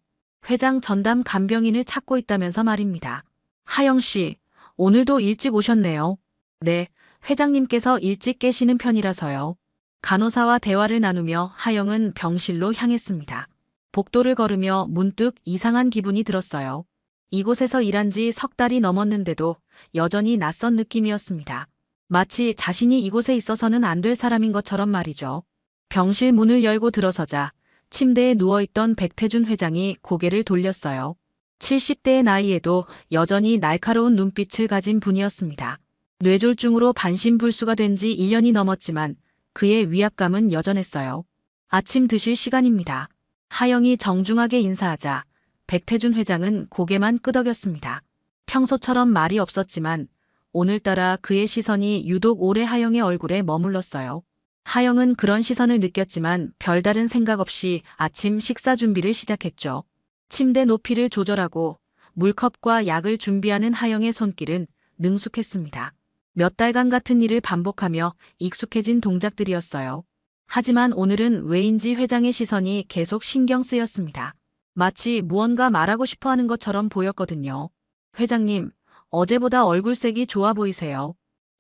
회장 전담 간병인을 찾고 있다면서 말입니다. 하영 씨, 오늘도 일찍 오셨네요. 네, 회장님께서 일찍 깨시는 편이라서요. 간호사와 대화를 나누며 하영은 병실로 향했습니다. 복도를 걸으며 문득 이상한 기분이 들었어요. 이곳에서 일한 지 석 달이 넘었는데도 여전히 낯선 느낌이었습니다. 마치 자신이 이곳에 있어서는 안 될 사람인 것처럼 말이죠. 병실 문을 열고 들어서자 침대에 누워있던 백태준 회장이 고개를 돌렸어요. 70대의 나이에도 여전히 날카로운 눈빛을 가진 분이었습니다. 뇌졸중으로 반신불수가 된 지 1년이 넘었지만 그의 위압감은 여전했어요. 아침 드실 시간입니다. 하영이 정중하게 인사하자 백태준 회장은 고개만 끄덕였습니다. 평소처럼 말이 없었지만 오늘따라 그의 시선이 유독 오래 하영의 얼굴에 머물렀어요. 하영은 그런 시선을 느꼈지만 별다른 생각 없이 아침 식사 준비를 시작했죠. 침대 높이를 조절하고 물컵과 약을 준비하는 하영의 손길은 능숙했습니다. 몇 달간 같은 일을 반복하며 익숙해진 동작들이었어요. 하지만 오늘은 왜인지 회장의 시선이 계속 신경 쓰였습니다. 마치 무언가 말하고 싶어 하는 것처럼 보였거든요. 회장님, 어제보다 얼굴색이 좋아 보이세요.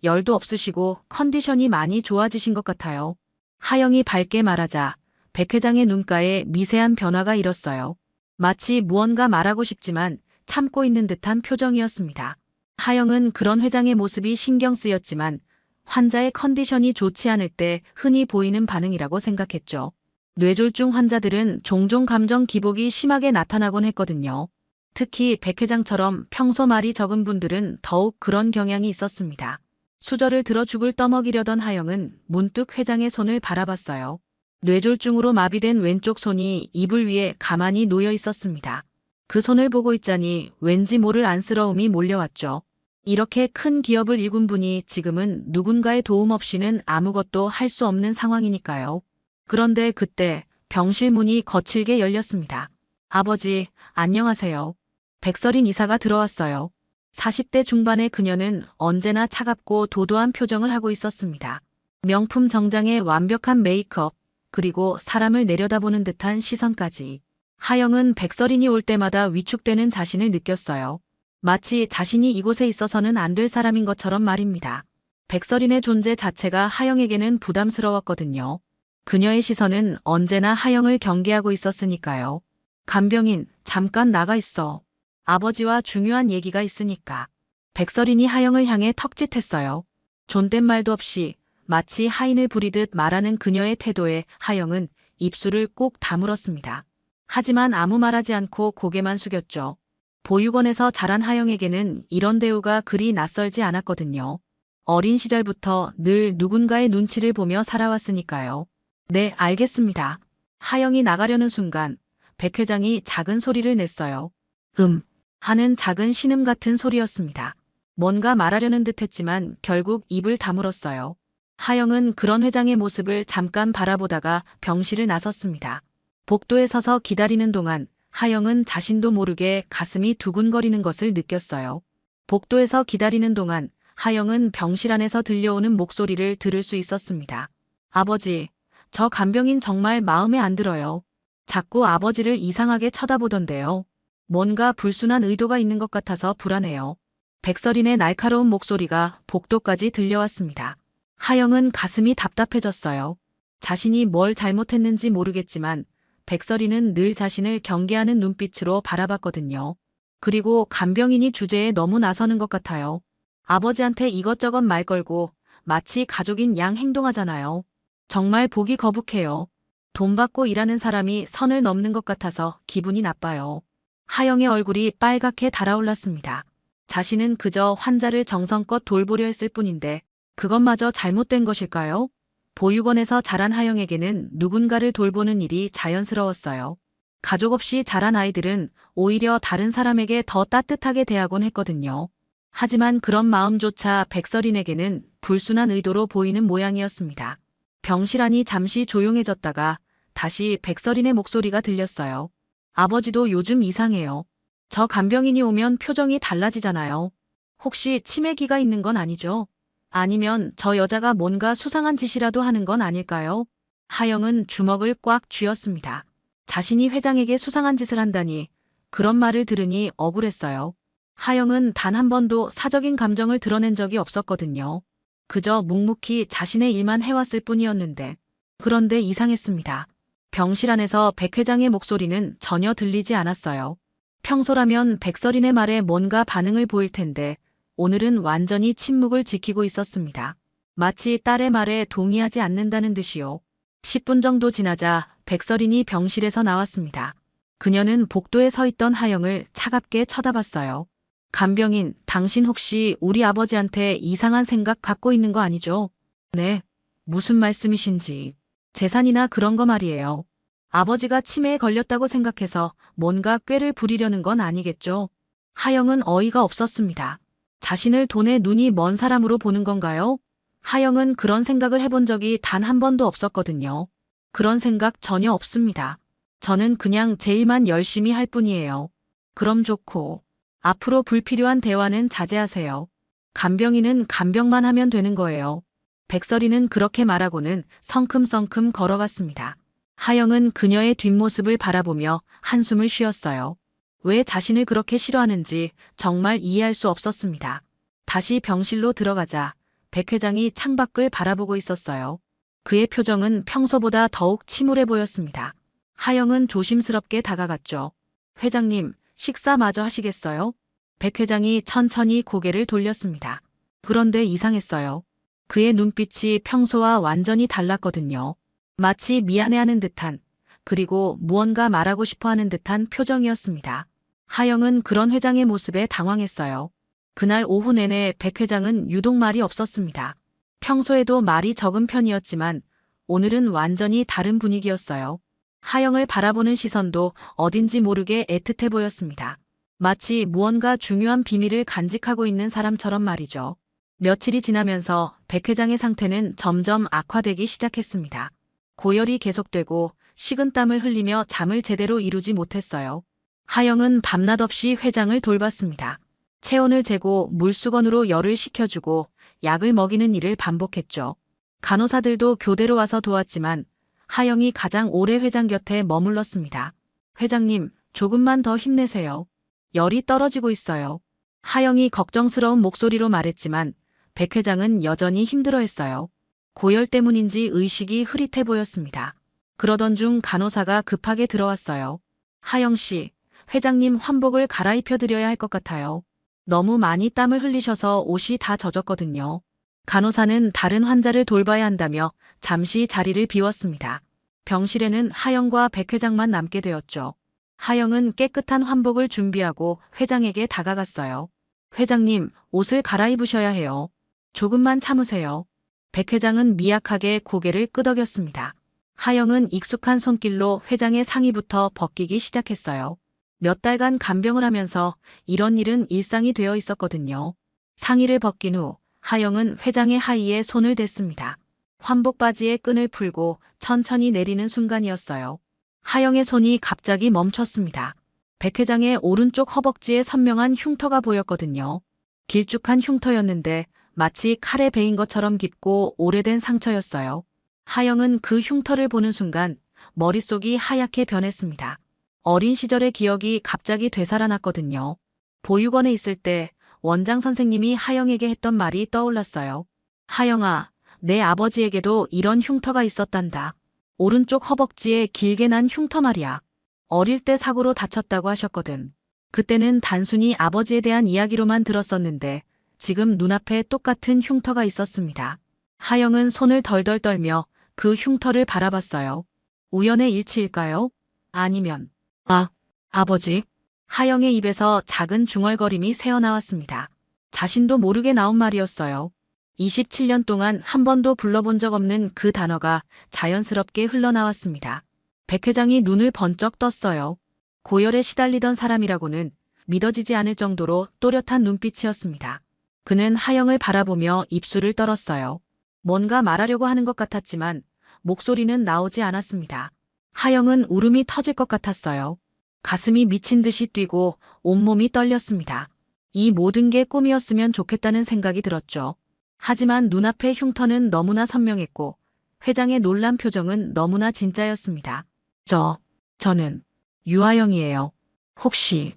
열도 없으시고 컨디션이 많이 좋아지신 것 같아요. 하영이 밝게 말하자 백 회장의 눈가에 미세한 변화가 일었어요. 마치 무언가 말하고 싶지만 참고 있는 듯한 표정이었습니다. 하영은 그런 회장의 모습이 신경 쓰였지만 환자의 컨디션이 좋지 않을 때 흔히 보이는 반응이라고 생각했죠. 뇌졸중 환자들은 종종 감정 기복이 심하게 나타나곤 했거든요. 특히 백 회장처럼 평소 말이 적은 분들은 더욱 그런 경향이 있었습니다. 수저를 들어 죽을 떠먹이려던 하영은 문득 회장의 손을 바라봤어요. 뇌졸중으로 마비된 왼쪽 손이 이불 위에 가만히 놓여 있었습니다. 그 손을 보고 있자니 왠지 모를 안쓰러움이 몰려왔죠. 이렇게 큰 기업을 이군 분이 지금은 누군가의 도움 없이는 아무것도 할 수 없는 상황이니까요. 그런데 그때 병실 문이 거칠게 열렸습니다. 아버지, 안녕하세요. 백설인 이사가 들어왔어요. 40대 중반의 그녀는 언제나 차갑고 도도한 표정을 하고 있었습니다. 명품 정장에 완벽한 메이크업, 그리고 사람을 내려다보는 듯한 시선까지. 하영은 백설인이 올 때마다 위축되는 자신을 느꼈어요. 마치 자신이 이곳에 있어서는 안 될 사람인 것처럼 말입니다. 백설인의 존재 자체가 하영에게는 부담스러웠거든요. 그녀의 시선은 언제나 하영을 경계하고 있었으니까요. 간병인, 잠깐 나가 있어. 아버지와 중요한 얘기가 있으니까. 백설인이 하영을 향해 턱짓했어요. 존댓말도 없이 마치 하인을 부리듯 말하는 그녀의 태도에 하영은 입술을 꾹 다물었습니다. 하지만 아무 말하지 않고 고개만 숙였죠. 보육원에서 자란 하영에게는 이런 대우가 그리 낯설지 않았거든요. 어린 시절부터 늘 누군가의 눈치를 보며 살아왔으니까요. 네, 알겠습니다. 하영이 나가려는 순간 백 회장이 작은 소리를 냈어요. 하는 작은 신음 같은 소리였습니다. 뭔가 말하려는 듯 했지만 결국 입을 다물었어요. 하영은 그런 회장의 모습을 잠깐 바라보다가 병실을 나섰습니다. 복도에 서서 기다리는 동안 하영은 자신도 모르게 가슴이 두근거리는 것을 느꼈어요. 복도에서 기다리는 동안 하영은 병실 안에서 들려오는 목소리를 들을 수 있었습니다. 아버지, 저 간병인 정말 마음에 안 들어요. 자꾸 아버지를 이상하게 쳐다보던데요. 뭔가 불순한 의도가 있는 것 같아서 불안해요. 백설인의 날카로운 목소리가 복도까지 들려왔습니다. 하영은 가슴이 답답해졌어요. 자신이 뭘 잘못했는지 모르겠지만 백설이는 늘 자신을 경계하는 눈빛으로 바라봤거든요. 그리고 간병인이 주제에 너무 나서는 것 같아요. 아버지한테 이것저것 말 걸고 마치 가족인 양 행동하잖아요. 정말 보기 거북해요. 돈 받고 일하는 사람이 선을 넘는 것 같아서 기분이 나빠요. 하영의 얼굴이 빨갛게 달아올랐습니다. 자신은 그저 환자를 정성껏 돌보려 했을 뿐인데 그것마저 잘못된 것일까요? 보육원에서 자란 하영에게는 누군가를 돌보는 일이 자연스러웠어요. 가족 없이 자란 아이들은 오히려 다른 사람에게 더 따뜻하게 대하곤 했거든요. 하지만 그런 마음조차 백설인에게는 불순한 의도로 보이는 모양이었습니다. 병실 안이 잠시 조용해졌다가 다시 백설인의 목소리가 들렸어요. 아버지도 요즘 이상해요. 저 간병인이 오면 표정이 달라지잖아요. 혹시 치매기가 있는 건 아니죠? 아니면 저 여자가 뭔가 수상한 짓이라도 하는 건 아닐까요? 하영은 주먹을 꽉 쥐었습니다. 자신이 회장에게 수상한 짓을 한다니 그런 말을 들으니 억울했어요. 하영은 단 한 번도 사적인 감정을 드러낸 적이 없었거든요. 그저 묵묵히 자신의 일만 해왔을 뿐이었는데. 그런데 이상했습니다. 병실 안에서 백 회장의 목소리는 전혀 들리지 않았어요. 평소라면 백설인의 말에 뭔가 반응을 보일 텐데 오늘은 완전히 침묵을 지키고 있었습니다. 마치 딸의 말에 동의하지 않는다는 듯이요. 10분 정도 지나자 백설인이 병실에서 나왔습니다. 그녀는 복도에 서 있던 하영을 차갑게 쳐다봤어요. 간병인, 당신 혹시 우리 아버지한테 이상한 생각 갖고 있는 거 아니죠? 네. 무슨 말씀이신지. 재산이나 그런 거 말이에요. 아버지가 치매에 걸렸다고 생각해서 뭔가 꾀를 부리려는 건 아니겠죠? 하영은 어이가 없었습니다. 자신을 돈에 눈이 먼 사람으로 보는 건가요? 하영은 그런 생각을 해본 적이 단 한 번도 없었거든요. 그런 생각 전혀 없습니다. 저는 그냥 제 일만 열심히 할 뿐이에요. 그럼 좋고. 앞으로 불필요한 대화는 자제하세요. 간병인은 간병만 하면 되는 거예요. 백설이는 그렇게 말하고는 성큼성큼 걸어갔습니다. 하영은 그녀의 뒷모습을 바라보며 한숨을 쉬었어요. 왜 자신을 그렇게 싫어하는지 정말 이해할 수 없었습니다. 다시 병실로 들어가자 백 회장이 창밖을 바라보고 있었어요. 그의 표정은 평소보다 더욱 침울해 보였습니다. 하영은 조심스럽게 다가갔죠. 회장님, 식사 마저 하시겠어요? 백 회장이 천천히 고개를 돌렸습니다. 그런데 이상했어요. 그의 눈빛이 평소와 완전히 달랐거든요. 마치 미안해하는 듯한, 그리고 무언가 말하고 싶어하는 듯한 표정이었습니다. 하영은 그런 회장의 모습에 당황했어요. 그날 오후 내내 백 회장은 유독 말이 없었습니다. 평소에도 말이 적은 편이었지만 오늘은 완전히 다른 분위기였어요. 하영을 바라보는 시선도 어딘지 모르게 애틋해 보였습니다. 마치 무언가 중요한 비밀을 간직하고 있는 사람처럼 말이죠. 며칠이 지나면서 백 회장의 상태는 점점 악화되기 시작했습니다. 고열이 계속되고 식은땀을 흘리며 잠을 제대로 이루지 못했어요. 하영은 밤낮 없이 회장을 돌봤습니다. 체온을 재고 물수건으로 열을 식혀주고 약을 먹이는 일을 반복했죠. 간호사들도 교대로 와서 도왔지만 하영이 가장 오래 회장 곁에 머물렀습니다. 회장님, 조금만 더 힘내세요. 열이 떨어지고 있어요. 하영이 걱정스러운 목소리로 말했지만 백 회장은 여전히 힘들어했어요. 고열 때문인지 의식이 흐릿해 보였습니다. 그러던 중 간호사가 급하게 들어왔어요. 하영 씨, 회장님 환복을 갈아입혀 드려야 할 것 같아요. 너무 많이 땀을 흘리셔서 옷이 다 젖었거든요. 간호사는 다른 환자를 돌봐야 한다며 잠시 자리를 비웠습니다. 병실에는 하영과 백 회장만 남게 되었죠. 하영은 깨끗한 환복을 준비하고 회장에게 다가갔어요. 회장님, 옷을 갈아입으셔야 해요. 조금만 참으세요. 백 회장은 미약하게 고개를 끄덕였습니다. 하영은 익숙한 손길로 회장의 상의부터 벗기기 시작했어요. 몇 달간 간병을 하면서 이런 일은 일상이 되어 있었거든요. 상의를 벗긴 후 하영은 회장의 하의에 손을 댔습니다. 환복 바지의 끈을 풀고 천천히 내리는 순간이었어요. 하영의 손이 갑자기 멈췄습니다. 백 회장의 오른쪽 허벅지에 선명한 흉터가 보였거든요. 길쭉한 흉터였는데 마치 칼에 베인 것처럼 깊고 오래된 상처였어요. 하영은 그 흉터를 보는 순간 머릿속이 하얗게 변했습니다. 어린 시절의 기억이 갑자기 되살아났거든요. 보육원에 있을 때 원장 선생님이 하영에게 했던 말이 떠올랐어요. 하영아, 내 아버지에게도 이런 흉터가 있었단다. 오른쪽 허벅지에 길게 난 흉터 말이야. 어릴 때 사고로 다쳤다고 하셨거든. 그때는 단순히 아버지에 대한 이야기로만 들었었는데 지금 눈앞에 똑같은 흉터가 있었습니다. 하영은 손을 덜덜 떨며 그 흉터를 바라봤어요. 우연의 일치일까요? 아니면 아버지. 하영의 입에서 작은 중얼거림이 새어나왔습니다. 자신도 모르게 나온 말이었어요. 27년 동안 한 번도 불러본 적 없는 그 단어가 자연스럽게 흘러나왔습니다. 백 회장이 눈을 번쩍 떴어요. 고열에 시달리던 사람이라고는 믿어지지 않을 정도로 또렷한 눈빛이었습니다. 그는 하영을 바라보며 입술을 떨었어요. 뭔가 말하려고 하는 것 같았지만 목소리는 나오지 않았습니다. 하영은 울음이 터질 것 같았어요. 가슴이 미친 듯이 뛰고 온몸이 떨렸습니다. 이 모든 게 꿈이었으면 좋겠다는 생각이 들었죠. 하지만 눈앞의 흉터는 너무나 선명했고 회장의 놀란 표정은 너무나 진짜였습니다. 저는 유하영이에요. 혹시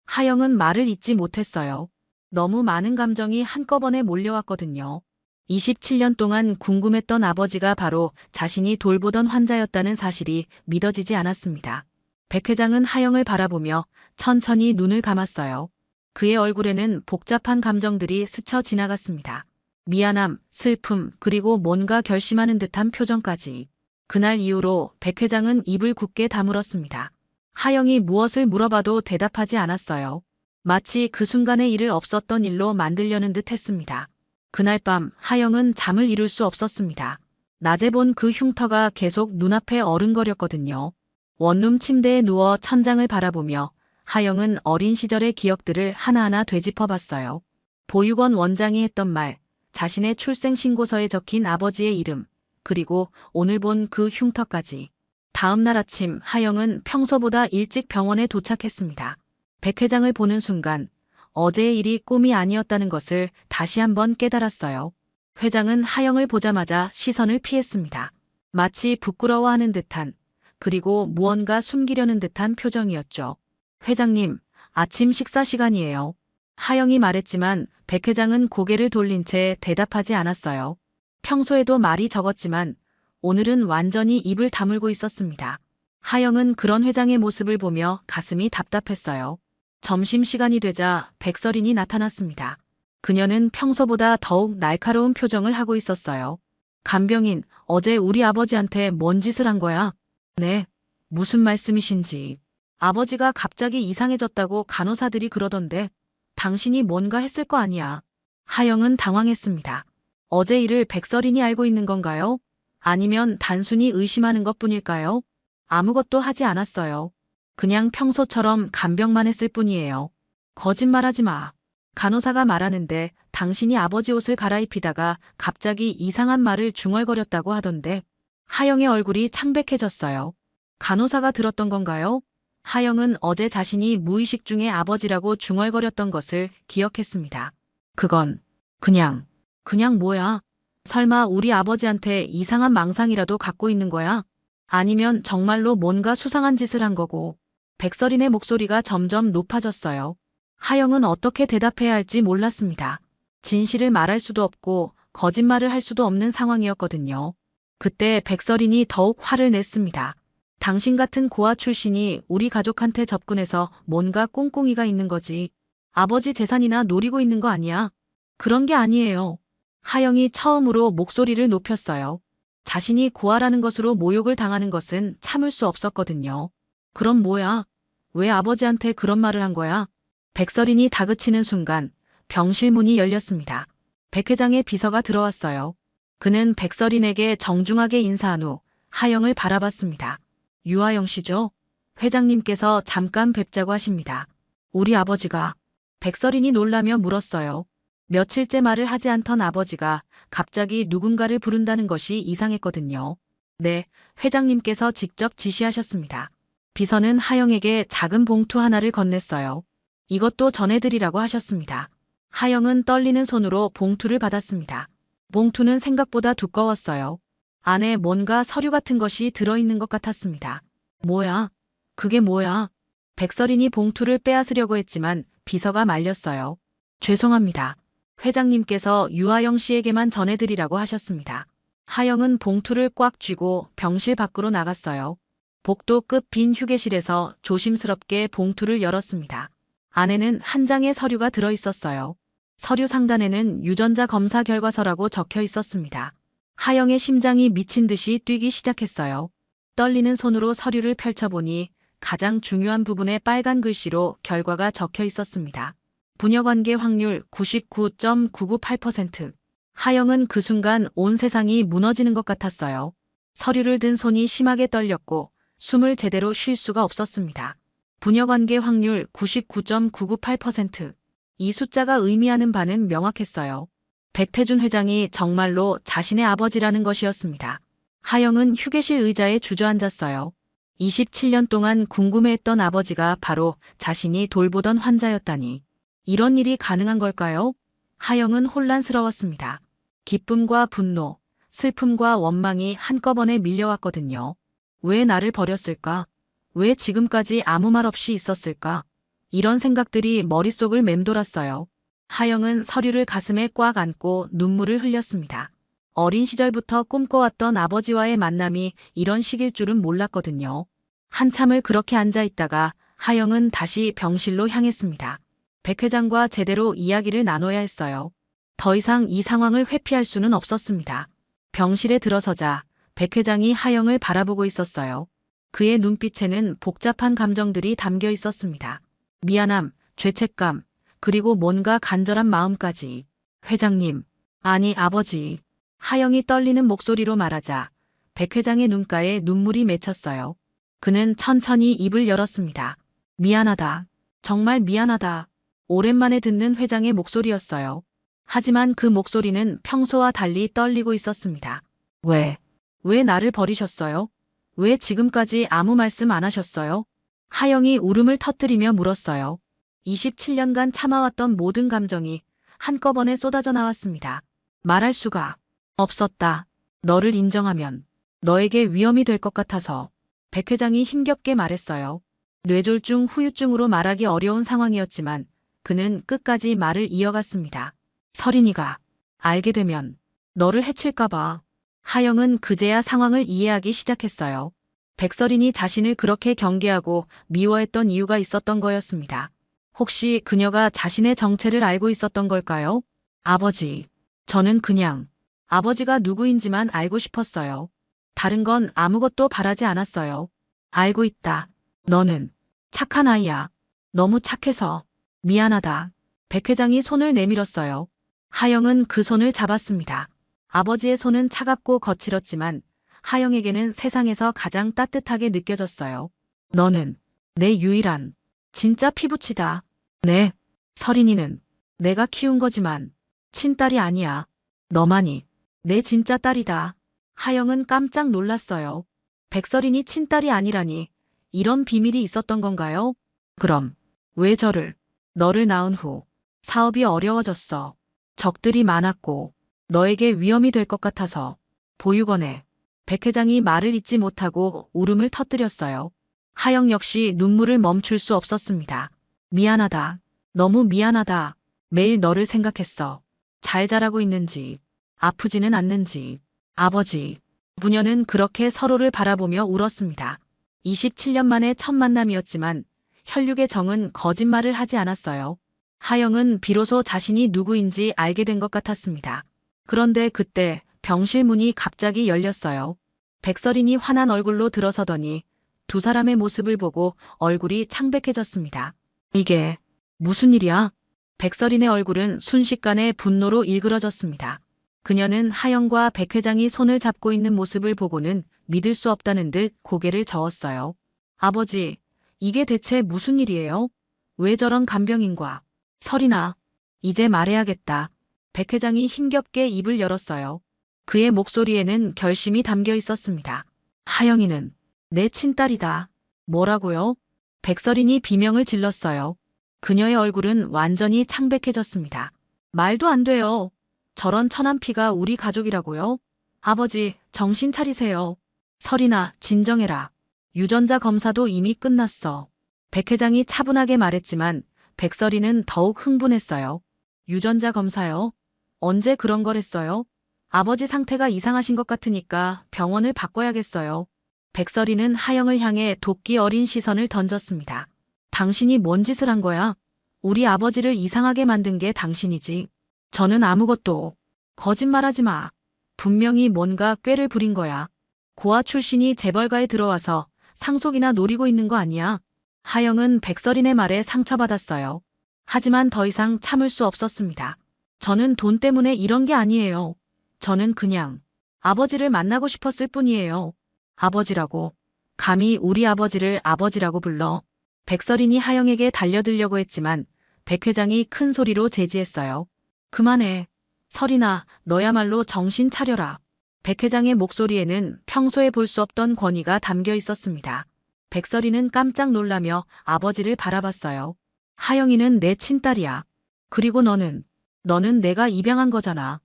하영은 말을 잇지 못했어요. 너무 많은 감정이 한꺼번에 몰려왔거든요. 27년 동안 궁금했던 아버지가 바로 자신이 돌보던 환자였다는 사실이 믿어지지 않았습니다. 백 회장은 하영을 바라보며 천천히 눈을 감았어요. 그의 얼굴에는 복잡한 감정들이 스쳐 지나갔습니다. 미안함, 슬픔, 그리고 뭔가 결심하는 듯한 표정까지. 그날 이후로 백 회장은 입을 굳게 다물었습니다. 하영이 무엇을 물어봐도 대답하지 않았어요. 마치 그 순간의 일을 없었던 일로 만들려는 듯 했습니다. 그날 밤 하영은 잠을 이룰 수 없었습니다. 낮에 본 그 흉터가 계속 눈앞에 어른거렸거든요. 원룸 침대에 누워 천장을 바라보며 하영은 어린 시절의 기억들을 하나하나 되짚어봤어요. 보육원 원장이 했던 말, 자신의 출생신고서에 적힌 아버지의 이름, 그리고 오늘 본 그 흉터까지. 다음 날 아침 하영은 평소보다 일찍 병원에 도착했습니다. 백 회장을 보는 순간 어제의 일이 꿈이 아니었다는 것을 다시 한번 깨달았어요. 회장은 하영을 보자마자 시선을 피했습니다. 마치 부끄러워하는 듯한, 그리고 무언가 숨기려는 듯한 표정이었죠. 회장님, 아침 식사 시간이에요. 하영이 말했지만 백 회장은 고개를 돌린 채 대답하지 않았어요. 평소에도 말이 적었지만 오늘은 완전히 입을 다물고 있었습니다. 하영은 그런 회장의 모습을 보며 가슴이 답답했어요. 점심시간이 되자 백설인이 나타났습니다. 그녀는 평소보다 더욱 날카로운 표정을 하고 있었어요. 간병인, 어제 우리 아버지한테 뭔 짓을 한 거야? 네, 무슨 말씀이신지. 아버지가 갑자기 이상해졌다고 간호사들이 그러던데 당신이 뭔가 했을 거 아니야. 하영은 당황했습니다. 어제 일을 백설인이 알고 있는 건가요? 아니면 단순히 의심하는 것뿐일까요? 아무것도 하지 않았어요. 그냥 평소처럼 간병만 했을 뿐이에요. 거짓말하지 마. 간호사가 말하는데 당신이 아버지 옷을 갈아입히다가 갑자기 이상한 말을 중얼거렸다고 하던데. 하영의 얼굴이 창백해졌어요. 간호사가 들었던 건가요? 하영은 어제 자신이 무의식 중에 아버지라고 중얼거렸던 것을 기억했습니다. 그건 그냥 뭐야? 설마 우리 아버지한테 이상한 망상이라도 갖고 있는 거야? 아니면 정말로 뭔가 수상한 짓을 한 거고. 백설인의 목소리가 점점 높아졌어요. 하영은 어떻게 대답해야 할지 몰랐습니다. 진실을 말할 수도 없고 거짓말을 할 수도 없는 상황이었거든요. 그때 백설인이 더욱 화를 냈습니다. 당신 같은 고아 출신이 우리 가족한테 접근해서 뭔가 꿍꿍이가 있는 거지. 아버지 재산이나 노리고 있는 거 아니야? 그런 게 아니에요. 하영이 처음으로 목소리를 높였어요. 자신이 고아라는 것으로 모욕을 당하는 것은 참을 수 없었거든요. 그럼 뭐야? 왜 아버지한테 그런 말을 한 거야? 백설인이 다그치는 순간 병실 문이 열렸습니다. 백 회장의 비서가 들어왔어요. 그는 백설인에게 정중하게 인사한 후 하영을 바라봤습니다. 유하영 씨죠? 회장님께서 잠깐 뵙자고 하십니다. 우리 아버지가. 백설인이 놀라며 물었어요. 며칠째 말을 하지 않던 아버지가 갑자기 누군가를 부른다는 것이 이상했거든요. 네, 회장님께서 직접 지시하셨습니다. 비서는 하영에게 작은 봉투 하나를 건넸어요. 이것도 전해드리라고 하셨습니다. 하영은 떨리는 손으로 봉투를 받았습니다. 봉투는 생각보다 두꺼웠어요. 안에 뭔가 서류 같은 것이 들어있는 것 같았습니다. 뭐야? 그게 뭐야? 백설인이 봉투를 빼앗으려고 했지만 비서가 말렸어요. 죄송합니다. 회장님께서 유하영 씨에게만 전해드리라고 하셨습니다. 하영은 봉투를 꽉 쥐고 병실 밖으로 나갔어요. 복도 끝 빈 휴게실에서 조심스럽게 봉투를 열었습니다. 안에는 한 장의 서류가 들어 있었어요. 서류 상단에는 유전자 검사 결과서라고 적혀 있었습니다. 하영의 심장이 미친 듯이 뛰기 시작했어요. 떨리는 손으로 서류를 펼쳐보니 가장 중요한 부분에 빨간 글씨로 결과가 적혀 있었습니다. 부녀관계 확률 99.998%. 하영은 그 순간 온 세상이 무너지는 것 같았어요. 서류를 든 손이 심하게 떨렸고 숨을 제대로 쉴 수가 없었습니다. 부녀관계 확률 99.998%. 이 숫자가 의미하는 바는 명확했어요. 백태준 회장이 정말로 자신의 아버지라는 것이었습니다. 하영은 휴게실 의자에 주저앉았어요. 27년 동안 궁금해했던 아버지가 바로 자신이 돌보던 환자였다니. 이런 일이 가능한 걸까요? 하영은 혼란스러웠습니다. 기쁨과 분노, 슬픔과 원망이 한꺼번에 밀려왔거든요. 왜 나를 버렸을까? 왜 지금까지 아무 말 없이 있었을까? 이런 생각들이 머릿속을 맴돌았어요. 하영은 서류를 가슴에 꽉 안고 눈물을 흘렸습니다. 어린 시절부터 꿈꿔왔던 아버지와의 만남이 이런 식일 줄은 몰랐거든요. 한참을 그렇게 앉아 있다가 하영은 다시 병실로 향했습니다. 백 회장과 제대로 이야기를 나눠야 했어요. 더 이상 이 상황을 회피할 수는 없었습니다. 병실에 들어서자 백 회장이 하영을 바라보고 있었어요. 그의 눈빛에는 복잡한 감정들이 담겨 있었습니다. 미안함, 죄책감, 그리고 뭔가 간절한 마음까지. 회장님, 아니 아버지. 하영이 떨리는 목소리로 말하자 백 회장의 눈가에 눈물이 맺혔어요. 그는 천천히 입을 열었습니다. 미안하다. 정말 미안하다. 오랜만에 듣는 회장의 목소리였어요. 하지만 그 목소리는 평소와 달리 떨리고 있었습니다. 왜 나를 버리셨어요? 왜 지금까지 아무 말씀 안 하셨어요? 하영이 울음을 터뜨리며 물었어요. 27년간 참아왔던 모든 감정이 한꺼번에 쏟아져 나왔습니다. 말할 수가 없었다. 너를 인정하면 너에게 위험이 될 것 같아서. 백 회장이 힘겹게 말했어요. 뇌졸중 후유증으로 말하기 어려운 상황이었지만 그는 끝까지 말을 이어갔습니다. 서린이가 알게 되면 너를 해칠까봐. 하영은 그제야 상황을 이해하기 시작했어요. 백서린이 자신을 그렇게 경계하고 미워했던 이유가 있었던 거였습니다. 혹시 그녀가 자신의 정체를 알고 있었던 걸까요? 아버지, 저는 그냥 아버지가 누구인지만 알고 싶었어요. 다른 건 아무것도 바라지 않았어요. 알고 있다. 너는 착한 아이야. 너무 착해서 미안하다. 백 회장이 손을 내밀었어요. 하영은 그 손을 잡았습니다. 아버지의 손은 차갑고 거칠었지만 하영에게는 세상에서 가장 따뜻하게 느껴졌어요. 너는 내 유일한 진짜 피부치다. 네, 서린이는 내가 키운 거지만 친딸이 아니야. 너만이 내 진짜 딸이다. 하영은 깜짝 놀랐어요. 백서린이 친딸이 아니라니 이런 비밀이 있었던 건가요? 그럼 왜 너를 낳은 후 사업이 어려워졌어. 적들이 많았고 너에게 위험이 될 것 같아서. 보육원에 백 회장이 말을 잇지 못하고 울음을 터뜨렸어요. 하영 역시 눈물을 멈출 수 없었습니다. 미안하다. 너무 미안하다. 매일 너를 생각했어. 잘 자라고 있는지, 아프지는 않는지. 아버지. 부녀는 그렇게 서로를 바라보며 울었습니다. 27년 만에 첫 만남이었지만 혈육의 정은 거짓말을 하지 않았어요. 하영은 비로소 자신이 누구인지 알게 된 것 같았습니다. 그런데 그때 병실 문이 갑자기 열렸어요. 백서린이 환한 얼굴로 들어서더니 두 사람의 모습을 보고 얼굴이 창백해졌습니다. 이게 무슨 일이야? 백서린의 얼굴은 순식간에 분노로 일그러졌습니다. 그녀는 하영과 백 회장이 손을 잡고 있는 모습을 보고는 믿을 수 없다는 듯 고개를 저었어요. 아버지, 이게 대체 무슨 일이에요? 왜 저런 간병인과. 서린아, 이제 말해야겠다. 백 회장이 힘겹게 입을 열었어요. 그의 목소리에는 결심이 담겨 있었습니다. 하영이는 내 친딸이다. 뭐라고요? 백서린이 비명을 질렀어요. 그녀의 얼굴은 완전히 창백해졌습니다. 말도 안 돼요. 저런 천한 피가 우리 가족이라고요? 아버지, 정신 차리세요. 서린아, 진정해라. 유전자 검사도 이미 끝났어. 백 회장이 차분하게 말했지만 백서린은 더욱 흥분했어요. 유전자 검사요? 언제 그런 걸 했어요? 아버지 상태가 이상하신 것 같으니까 병원을 바꿔야겠어요. 백서린은 하영을 향해 도끼 어린 시선을 던졌습니다. 당신이 뭔 짓을 한 거야? 우리 아버지를 이상하게 만든 게 당신이지. 저는 아무것도. 거짓말하지 마. 분명히 뭔가 꾀를 부린 거야. 고아 출신이 재벌가에 들어와서 상속이나 노리고 있는 거 아니야? 하영은 백서린의 말에 상처받았어요. 하지만 더 이상 참을 수 없었습니다. 저는 돈 때문에 이런 게 아니에요. 저는 그냥 아버지를 만나고 싶었을 뿐이에요. 아버지라고. 감히 우리 아버지를 아버지라고 불러. 백서린이 하영에게 달려들려고 했지만 백 회장이 큰 소리로 제지했어요. 그만해. 서린아, 너야말로 정신 차려라. 백 회장의 목소리에는 평소에 볼 수 없던 권위가 담겨 있었습니다. 백서린은 깜짝 놀라며 아버지를 바라봤어요. 하영이는 내 친딸이야. 그리고 너는 내가 입양한 거잖아.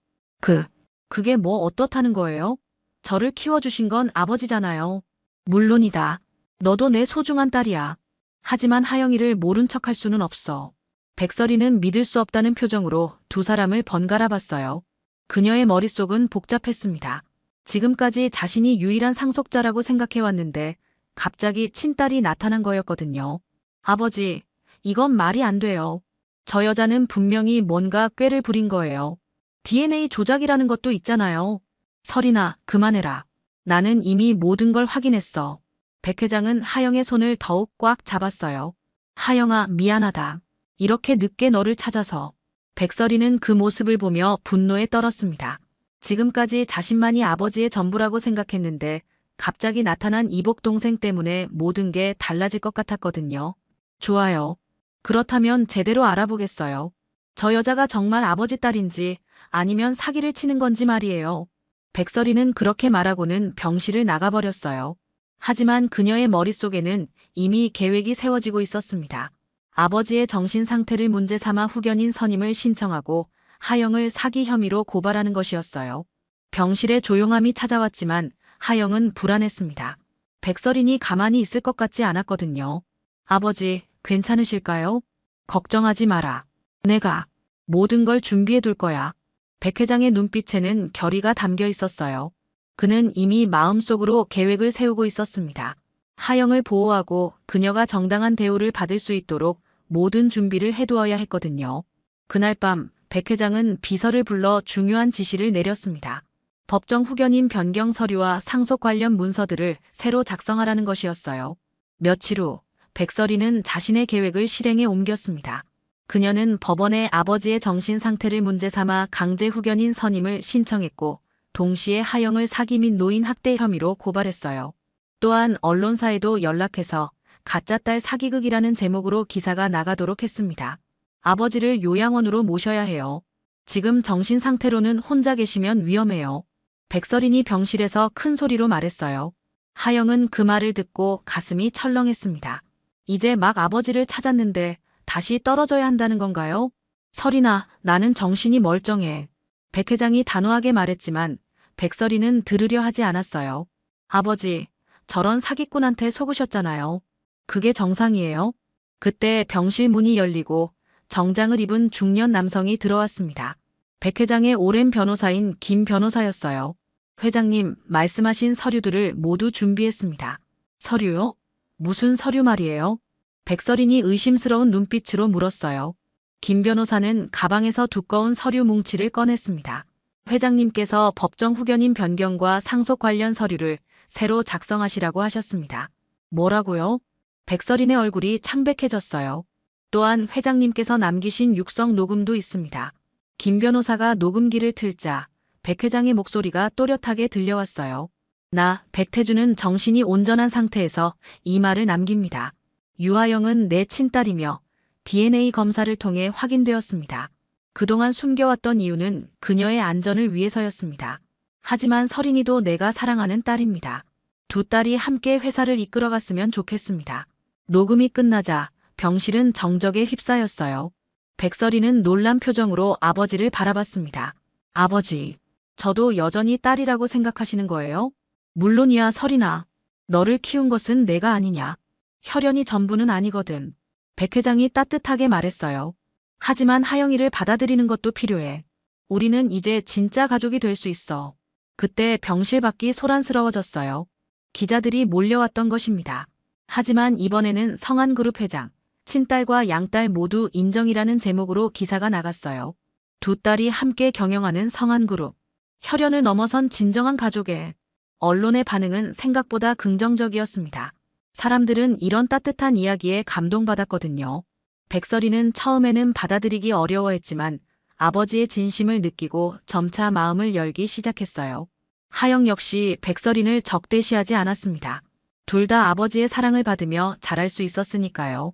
그게 뭐 어떻다는 거예요? 저를 키워주신 건 아버지잖아요. 물론이다. 너도 내 소중한 딸이야. 하지만 하영이를 모른 척할 수는 없어. 백설이는 믿을 수 없다는 표정으로 두 사람을 번갈아 봤어요. 그녀의 머릿속은 복잡했습니다. 지금까지 자신이 유일한 상속자라고 생각해왔는데 갑자기 친딸이 나타난 거였거든요. 아버지, 이건 말이 안 돼요. 저 여자는 분명히 뭔가 꾀를 부린 거예요. DNA 조작이라는 것도 있잖아요. 설이나 그만해라. 나는 이미 모든 걸 확인했어. 백 회장은 하영의 손을 더욱 꽉 잡았어요. 하영아, 미안하다. 이렇게 늦게 너를 찾아서. 백설이는 그 모습을 보며 분노에 떨었습니다. 지금까지 자신만이 아버지의 전부라고 생각했는데 갑자기 나타난 이복 동생 때문에 모든 게 달라질 것 같았거든요. 좋아요. 그렇다면 제대로 알아보겠어요. 저 여자가 정말 아버지 딸인지 아니면 사기를 치는 건지 말이에요. 백설이는 그렇게 말하고는 병실을 나가버렸어요. 하지만 그녀의 머릿속에는 이미 계획이 세워지고 있었습니다. 아버지의 정신 상태를 문제 삼아 후견인 선임을 신청하고 하영을 사기 혐의로 고발하는 것이었어요. 병실에 조용함이 찾아왔지만 하영은 불안했습니다. 백설인이 가만히 있을 것 같지 않았거든요. 아버지, 괜찮으실까요? 걱정하지 마라. 내가 모든 걸 준비해 둘 거야. 백 회장의 눈빛에는 결의가 담겨 있었어요. 그는 이미 마음속으로 계획을 세우고 있었습니다. 하영을 보호하고 그녀가 정당한 대우를 받을 수 있도록 모든 준비를 해두어야 했거든요. 그날 밤 백 회장은 비서를 불러 중요한 지시를 내렸습니다. 법정 후견인 변경 서류와 상속 관련 문서들을 새로 작성하라는 것이었어요. 며칠 후 백설이는 자신의 계획을 실행에 옮겼습니다. 그녀는 법원에 아버지의 정신 상태를 문제 삼아 강제 후견인 선임을 신청했고 동시에 하영을 사기 및 노인 학대 혐의로 고발했어요. 또한 언론사에도 연락해서 가짜 딸 사기극이라는 제목으로 기사가 나가도록 했습니다. 아버지를 요양원으로 모셔야 해요. 지금 정신 상태로는 혼자 계시면 위험해요. 백설인이 병실에서 큰 소리로 말했어요. 하영은 그 말을 듣고 가슴이 철렁했습니다. 이제 막 아버지를 찾았는데 다시 떨어져야 한다는 건가요? 설이나, 나는 정신이 멀쩡해. 백 회장이 단호하게 말했지만 백설이는 들으려 하지 않았어요. 아버지, 저런 사기꾼한테 속으셨잖아요. 그게 정상이에요? 그때 병실 문이 열리고 정장을 입은 중년 남성이 들어왔습니다. 백 회장의 오랜 변호사인 김 변호사였어요. 회장님, 말씀하신 서류들을 모두 준비했습니다. 서류요? 무슨 서류 말이에요? 백설인이 의심스러운 눈빛으로 물었어요. 김 변호사는 가방에서 두꺼운 서류 뭉치를 꺼냈습니다. 회장님께서 법정 후견인 변경과 상속 관련 서류를 새로 작성하시라고 하셨습니다. 뭐라고요? 백설인의 얼굴이 창백해졌어요. 또한 회장님께서 남기신 육성 녹음도 있습니다. 김 변호사가 녹음기를 틀자 백 회장의 목소리가 또렷하게 들려왔어요. 나, 백태주는 정신이 온전한 상태에서 이 말을 남깁니다. 유하영은 내 친딸이며 DNA 검사를 통해 확인되었습니다. 그동안 숨겨왔던 이유는 그녀의 안전을 위해서였습니다. 하지만 설인이도 내가 사랑하는 딸입니다. 두 딸이 함께 회사를 이끌어갔으면 좋겠습니다. 녹음이 끝나자 병실은 정적에 휩싸였어요. 백설이는 놀란 표정으로 아버지를 바라봤습니다. 아버지, 저도 여전히 딸이라고 생각하시는 거예요? 물론이야, 설이나. 너를 키운 것은 내가 아니냐. 혈연이 전부는 아니거든. 백 회장이 따뜻하게 말했어요. 하지만 하영이를 받아들이는 것도 필요해. 우리는 이제 진짜 가족이 될 수 있어. 그때 병실 밖이 소란스러워졌어요. 기자들이 몰려왔던 것입니다. 하지만 이번에는 성한그룹 회장, 친딸과 양딸 모두 인정이라는 제목으로 기사가 나갔어요. 두 딸이 함께 경영하는 성한그룹. 혈연을 넘어선 진정한 가족에. 언론의 반응은 생각보다 긍정적이었습니다. 사람들은 이런 따뜻한 이야기에 감동받았거든요. 백설이는 처음에는 받아들이기 어려워했지만 아버지의 진심을 느끼고 점차 마음을 열기 시작했어요. 하영 역시 백설인을 적대시하지 않았습니다. 둘 다 아버지의 사랑을 받으며 자랄 수 있었으니까요.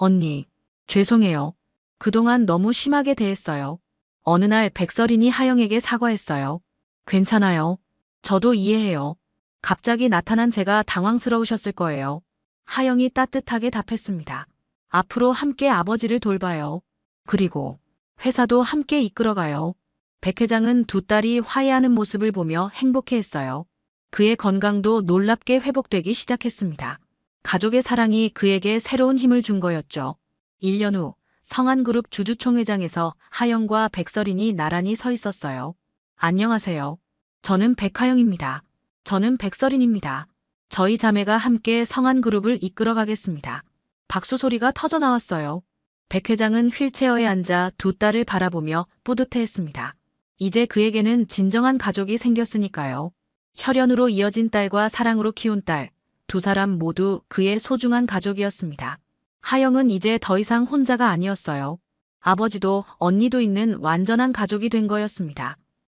언니, 죄송해요. 그동안 너무 심하게 대했어요. 어느 날 백설인이 하영에게 사과했어요. 괜찮아요. 저도 이해해요. 갑자기 나타난 제가 당황스러우셨을 거예요. 하영이 따뜻하게 답했습니다. 앞으로 함께 아버지를 돌봐요. 그리고 회사도 함께 이끌어가요. 백 회장은 두 딸이 화해하는 모습을 보며 행복해했어요. 그의 건강도 놀랍게 회복되기 시작했습니다. 가족의 사랑이 그에게 새로운 힘을 준 거였죠. 1년 후 성한그룹 주주총회장에서 하영과 백설인이 나란히 서 있었어요. 안녕하세요. 저는 백하영입니다. 저는 백설인입니다. 저희 자매가 함께 성한그룹을 이끌어가겠습니다. 박수 소리가 터져 나왔어요. 백 회장은 휠체어에 앉아 두 딸을 바라보며 뿌듯해했습니다. 이제 그에게는 진정한 가족이 생겼으니까요. 혈연으로 이어진 딸과 사랑으로 키운 딸, 두 사람 모두 그의 소중한 가족이었습니다. 하영은 이제 더 이상 혼자가 아니었어요. 아버지도 언니도 있는 완전한 가족이 된 거였습니다.